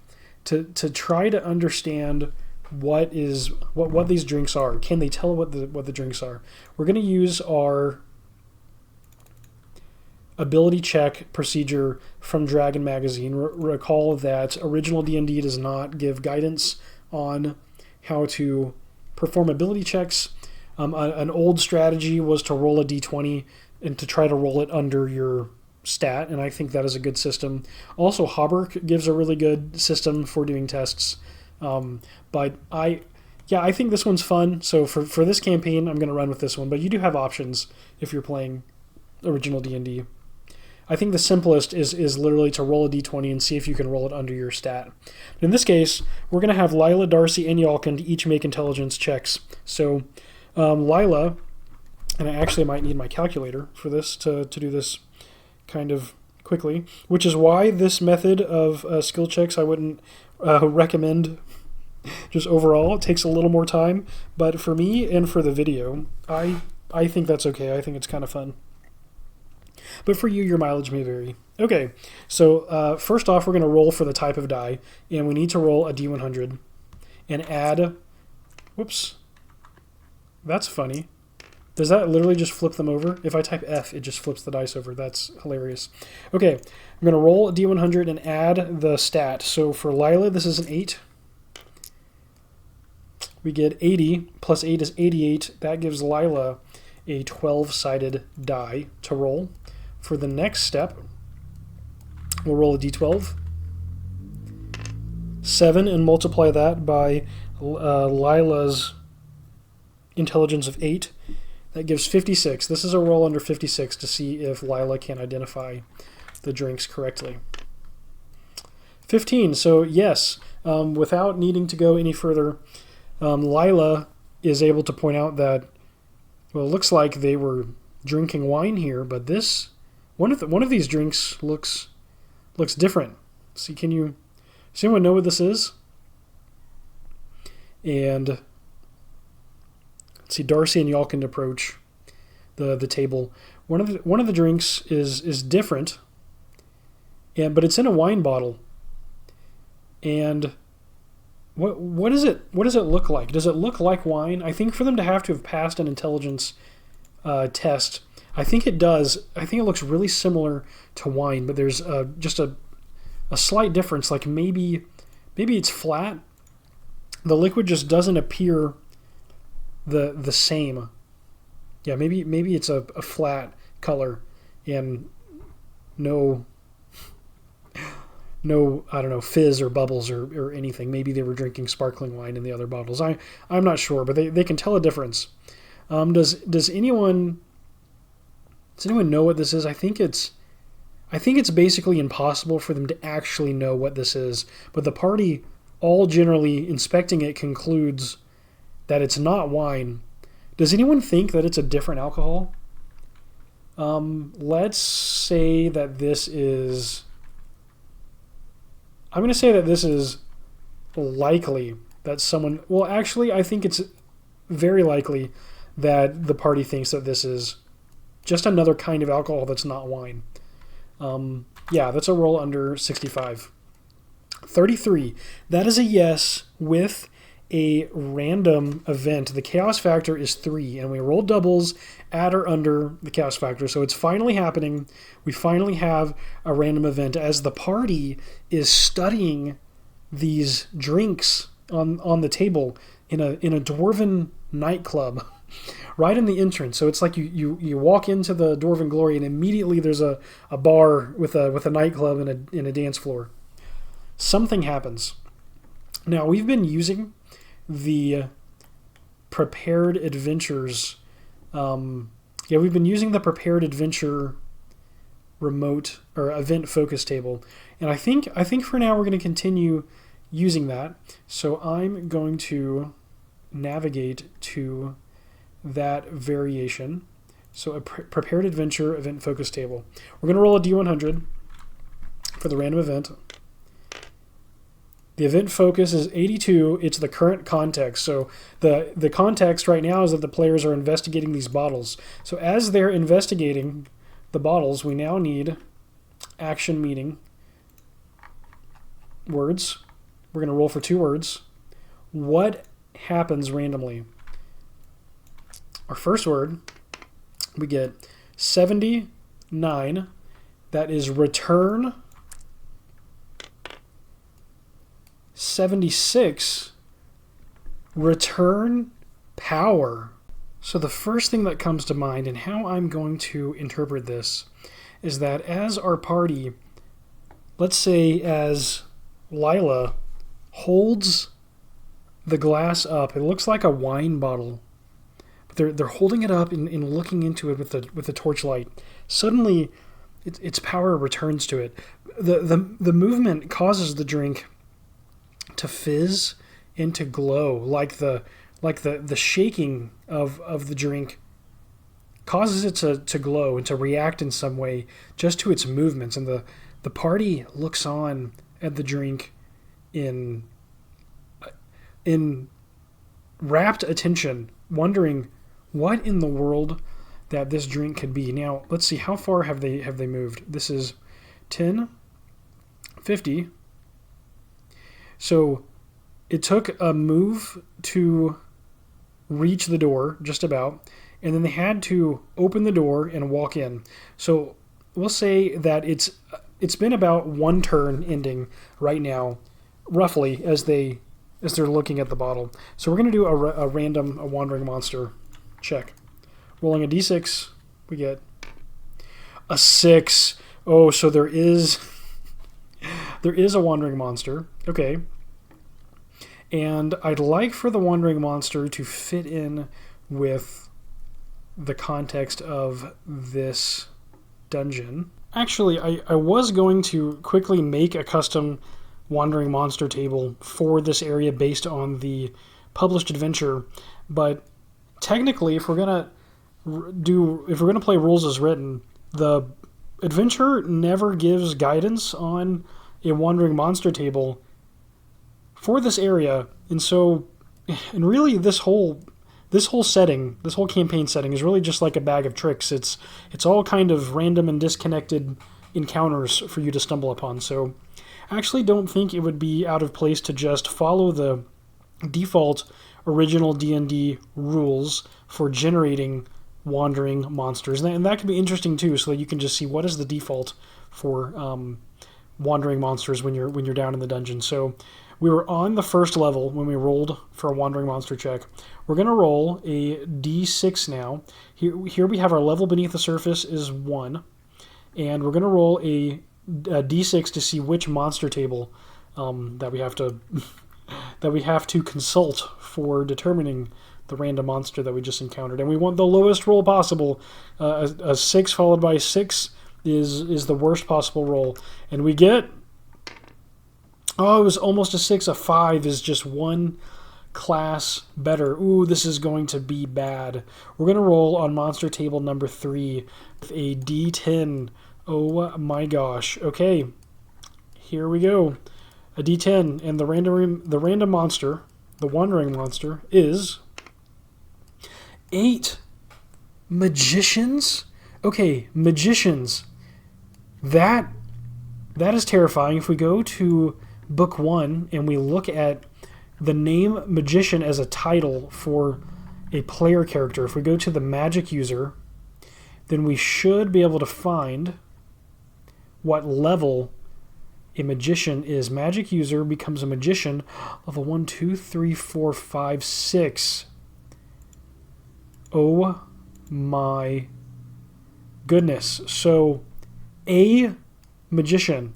to try to understand what these drinks are. Can they tell what the drinks are? We're going to use our ability check procedure from Dragon Magazine. Recall that original D&D does not give guidance on how to perform ability checks. An old strategy was to roll a d20 and to try to roll it under your stat, and I think that is a good system. Also, Hauberk gives a really good system for doing tests. But I think this one's fun. So for this campaign, I'm going to run with this one. But you do have options if you're playing original D&D. I think the simplest is literally to roll a d20 and see if you can roll it under your stat. In this case, we're going to have Lila, Darcy, and Yalkin to each make intelligence checks. So Lila, and I actually might need my calculator for this to do this kind of quickly, which is why this method of skill checks I wouldn't recommend just overall. It takes a little more time, but for me and for the video, I think that's okay. I think it's kind of fun. But for you, your mileage may vary. Okay, so first off, we're going to roll for the type of die, and we need to roll a d100 and add, whoops, that's funny. Does that literally just flip them over? If I type F, it just flips the dice over. That's hilarious. Okay, I'm going to roll a d100 and add the stat. So for Lila, this is an 8. We get 80, plus 8 is 88. That gives Lila a 12-sided die to roll. For the next step, we'll roll a d12. 7 and multiply that by Lila's intelligence of 8. That gives 56. This is a roll under 56 to see if Lila can identify the drinks correctly. 15. So yes, without needing to go any further, Lila is able to point out that, well, it looks like they were drinking wine here, but this one of these drinks looks different. See, does anyone know what this is? And let's see, Darcy and Yalkin approach the table. One of the drinks is different, but it's in a wine bottle. And what does it look like? Does it look like wine? I think for them to have passed an intelligence test, I think it does. I think it looks really similar to wine, but there's just a slight difference. Like maybe it's flat. The liquid just doesn't appear the same. Yeah, maybe it's a flat color and no I don't know, fizz or bubbles or anything. Maybe they were drinking sparkling wine in the other bottles. I'm not sure, but they can tell a difference. Does anyone know what this is? I think it's basically impossible for them to actually know what this is, but the party, all generally inspecting it, concludes that it's not wine. Does anyone think that it's a different alcohol? Let's say that this is... I'm going to say that this is likely that someone... Well, actually, I think it's very likely that the party thinks that this is just another kind of alcohol that's not wine. Yeah, that's a roll under 65. 33. That is a yes with a random event. The chaos factor is 3, and we roll doubles at or under the chaos factor. So it's finally happening. We finally have a random event as the party is studying these drinks on the table in a dwarven nightclub right in the entrance. So it's like you walk into the Dwarven Glory and immediately there's a bar with a nightclub and a dance floor. Something happens. Now, we've been using the prepared adventures. We've been using the prepared adventure remote or event focus table, and I think for now we're going to continue using that. So I'm going to navigate to that variation. So a prepared adventure event focus table. We're going to roll a d100 for the random event. The event focus is 82. It's the current context. So the context right now is that the players are investigating these bottles. So as they're investigating the bottles, we now need action meeting words. We're going to roll for 2 words. What happens randomly? Our first word, we get 79. That is return. 76, return power. So the first thing that comes to mind and how I'm going to interpret this is that as our party, let's say as Lila holds the glass up, it looks like a wine bottle. They're holding it up and looking into it with the torchlight. Suddenly, its power returns to it. The movement causes the drink to fizz and to glow, like the shaking of the drink causes it to glow and to react in some way just to its movements. And the party looks on at the drink in rapt attention, wondering what in the world that this drink could be. Now, let's see, how far have they moved? This is 10, 50. So it took a move to reach the door, just about, and then they had to open the door and walk in. So we'll say that it's been about 1 turn ending right now, roughly, as they're looking at the bottle. So we're going to do a random wandering monster check. Rolling a d6, we get a 6. Oh, so there is a wandering monster. Okay. And I'd like for the wandering monster to fit in with the context of this dungeon. Actually, I was going to quickly make a custom wandering monster table for this area based on the published adventure, but technically, if we're gonna play rules as written, the adventure never gives guidance on a wandering monster table for this area, and really this whole setting, this whole campaign setting is really just like a bag of tricks. It's all kind of random and disconnected encounters for you to stumble upon. So I actually don't think it would be out of place to just follow the default original D&D rules for generating wandering monsters, and that can be interesting too, so that you can just see what is the default for wandering monsters when you're down in the dungeon. So we were on the first level when we rolled for a wandering monster check. We're going to roll a d6 now. Here we have our level beneath the surface is 1, and we're going to roll a d6 to see which monster table that we have to consult for determining the random monster that we just encountered. And we want the lowest roll possible. A 6 followed by 6 is the worst possible roll. And we get... Oh, it was almost a 6. A 5 is just 1 class better. Ooh, this is going to be bad. We're going to roll on monster table number 3 with a d10. Oh my gosh. Okay, here we go. A d10, and the random monster, the wandering monster, is 8. Magicians? Okay, magicians. That is terrifying. If we go to book 1 and we look at the name magician as a title for a player character, if we go to the magic user, then we should be able to find what level a magician is. Magic user becomes a magician level 1, 2, 3, 4, 5, 6. Oh my goodness. So a magician,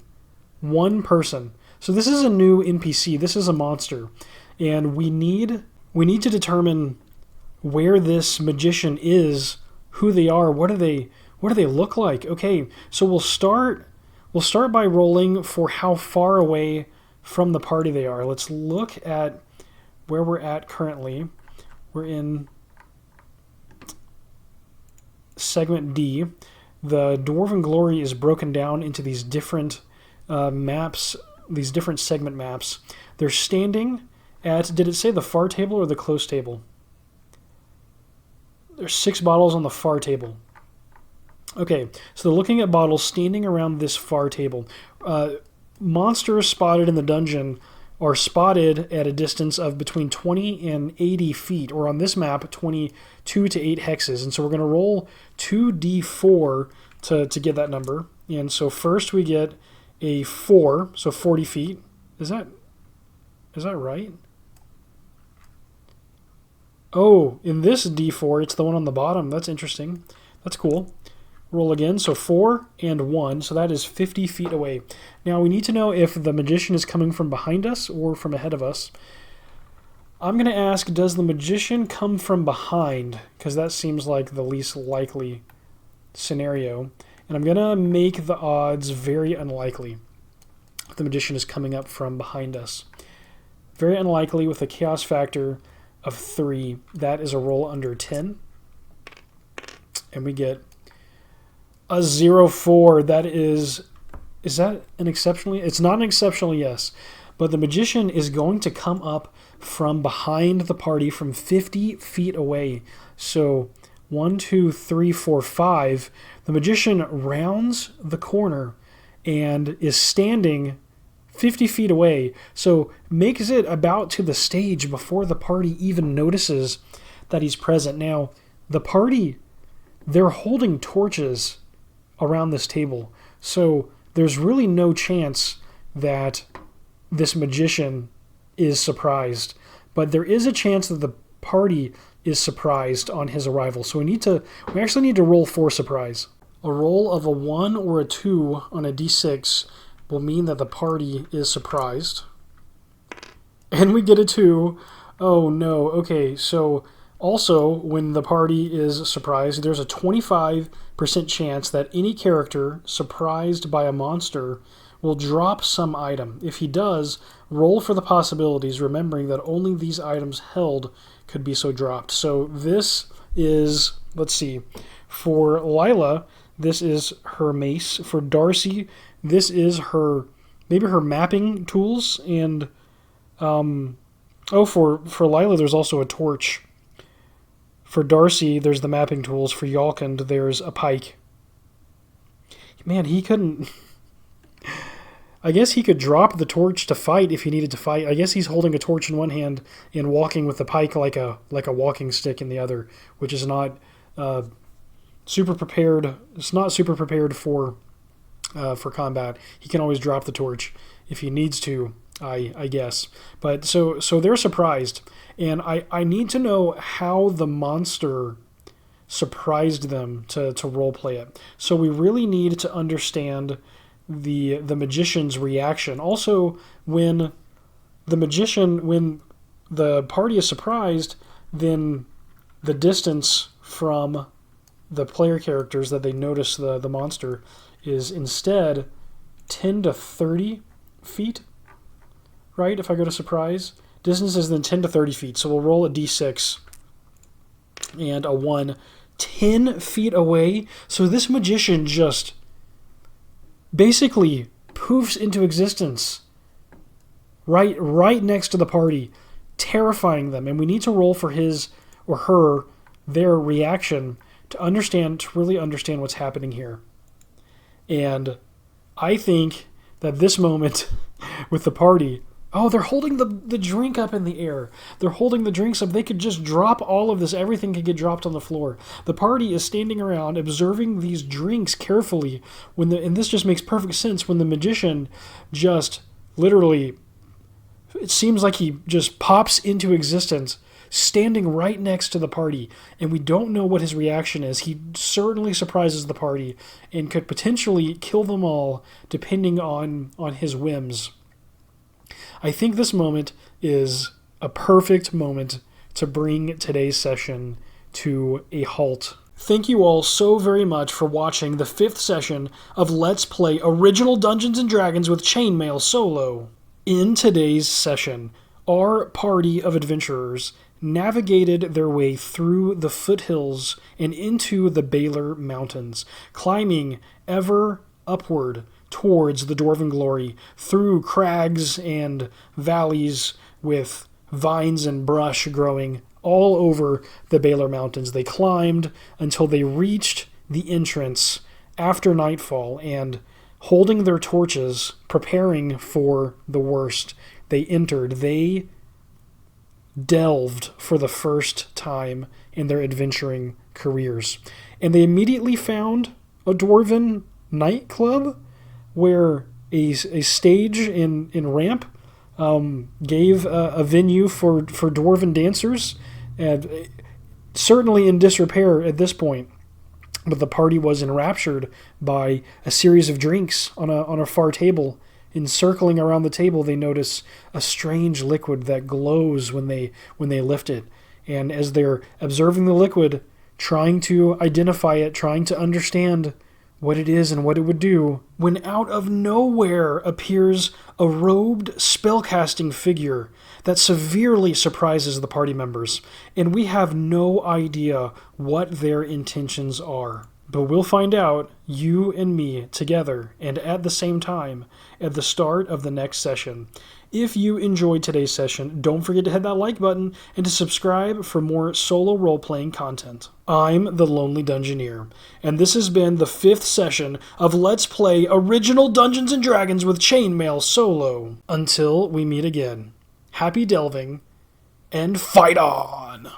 1 person. So this is a new NPC. This is a monster. And we need to determine where this magician is, who they are, what do they look like. Okay, so we'll start by rolling for how far away from the party they are. Let's look at where we're at currently. We're in segment D. The Dwarven Glory is broken down into these different maps these different segment maps. They're standing at, did it say the far table or the close table? There's 6 bottles on the far table. Okay, so they're looking at bottles standing around this far table. Monsters spotted in the dungeon are spotted at a distance of between 20 and 80 feet, or on this map, 22 to 8 hexes. And so we're going to roll 2d4 to get that number. And so first we get a 4, so 40 feet. Is that right? Oh, in this d4, it's the one on the bottom. That's interesting. That's cool. Roll again, so 4 and 1, so that is 50 feet away. Now we need to know if the magician is coming from behind us or from ahead of us. I'm going to ask, does the magician come from behind? Because that seems like the least likely scenario. And I'm going to make the odds very unlikely if the magician is coming up from behind us. Very unlikely with a chaos factor of 3. That is a roll under 10. And we get a 0-4. That is that an exceptionally? It's not an exceptional yes, but the magician is going to come up from behind the party from 50 feet away. So 1, 2, 3, 4, 5. The magician rounds the corner and is standing 50 feet away. So makes it about to the stage before the party even notices that he's present. Now, the party, they're holding torches around this table. So there's really no chance that this magician is surprised. But there is a chance that the party is surprised on his arrival. So we actually need to roll for surprise. A roll of a 1 or a 2 on a d6 will mean that the party is surprised. And we get a 2. Oh no. Okay, so also, when the party is surprised, there's a 25% chance that any character surprised by a monster will drop some item. If he does, roll for the possibilities, remembering that only these items held could be so dropped. So this is, let's see, for Lila, this is her mace. For Darcy, this is maybe her mapping tools. And, for Lila, there's also a torch. For Darcy, there's the mapping tools. For Yalkand, there's a pike. Man, he couldn't... I guess he could drop the torch to fight if he needed to fight. I guess he's holding a torch in one hand and walking with the pike like a walking stick in the other, which is not super prepared. It's not super prepared for combat. He can always drop the torch if he needs to, I guess. But so they're surprised. And I need to know how the monster surprised them to roleplay it. So we really need to understand the magician's reaction. Also, when the party is surprised, then the distance from the player characters that they notice the monster is instead 10 to 30 feet, right? If I go to surprise. Distance is then 10 to 30 feet. So we'll roll a d6 and a 1. 10 feet away. So this magician just basically poofs into existence right next to the party, terrifying them. And we need to roll for his or their reaction to really understand what's happening here. And I think that this moment with the party... Oh, they're holding the drink up in the air. They're holding the drinks up. They could just drop all of this. Everything could get dropped on the floor. The party is standing around observing these drinks carefully. And this just makes perfect sense when the magician just literally, it seems like he just pops into existence, standing right next to the party. And we don't know what his reaction is. He certainly surprises the party and could potentially kill them all depending on his whims. I think this moment is a perfect moment to bring today's session to a halt. Thank you all so very much for watching the 5th session of Let's Play Original Dungeons & Dragons with Chainmail Solo. In today's session, our party of adventurers navigated their way through the foothills and into the Baylor Mountains, climbing ever upward towards the Dwarven Glory through crags and valleys with vines and brush growing all over the Baylor Mountains. They climbed until they reached the entrance after nightfall, and holding their torches, preparing for the worst, they entered. They delved for the first time in their adventuring careers. And they immediately found a Dwarven nightclub where a stage and ramp gave a venue for Dwarven dancers, and certainly in disrepair at this point. But the party was enraptured by a series of drinks on a far table. Encircling around the table, they notice a strange liquid that glows when they lift it. And as they're observing the liquid, trying to identify it, trying to understand what it is and what it would do, when out of nowhere appears a robed spellcasting figure that severely surprises the party members, and we have no idea what their intentions are. But we'll find out, you and me, together, and at the same time, at the start of the next session. If you enjoyed today's session, don't forget to hit that like button and to subscribe for more solo role-playing content. I'm the Lonely Dungeoneer, and this has been the 5th session of Let's Play Original Dungeons & Dragons with Chainmail Solo. Until we meet again, happy delving, and fight on!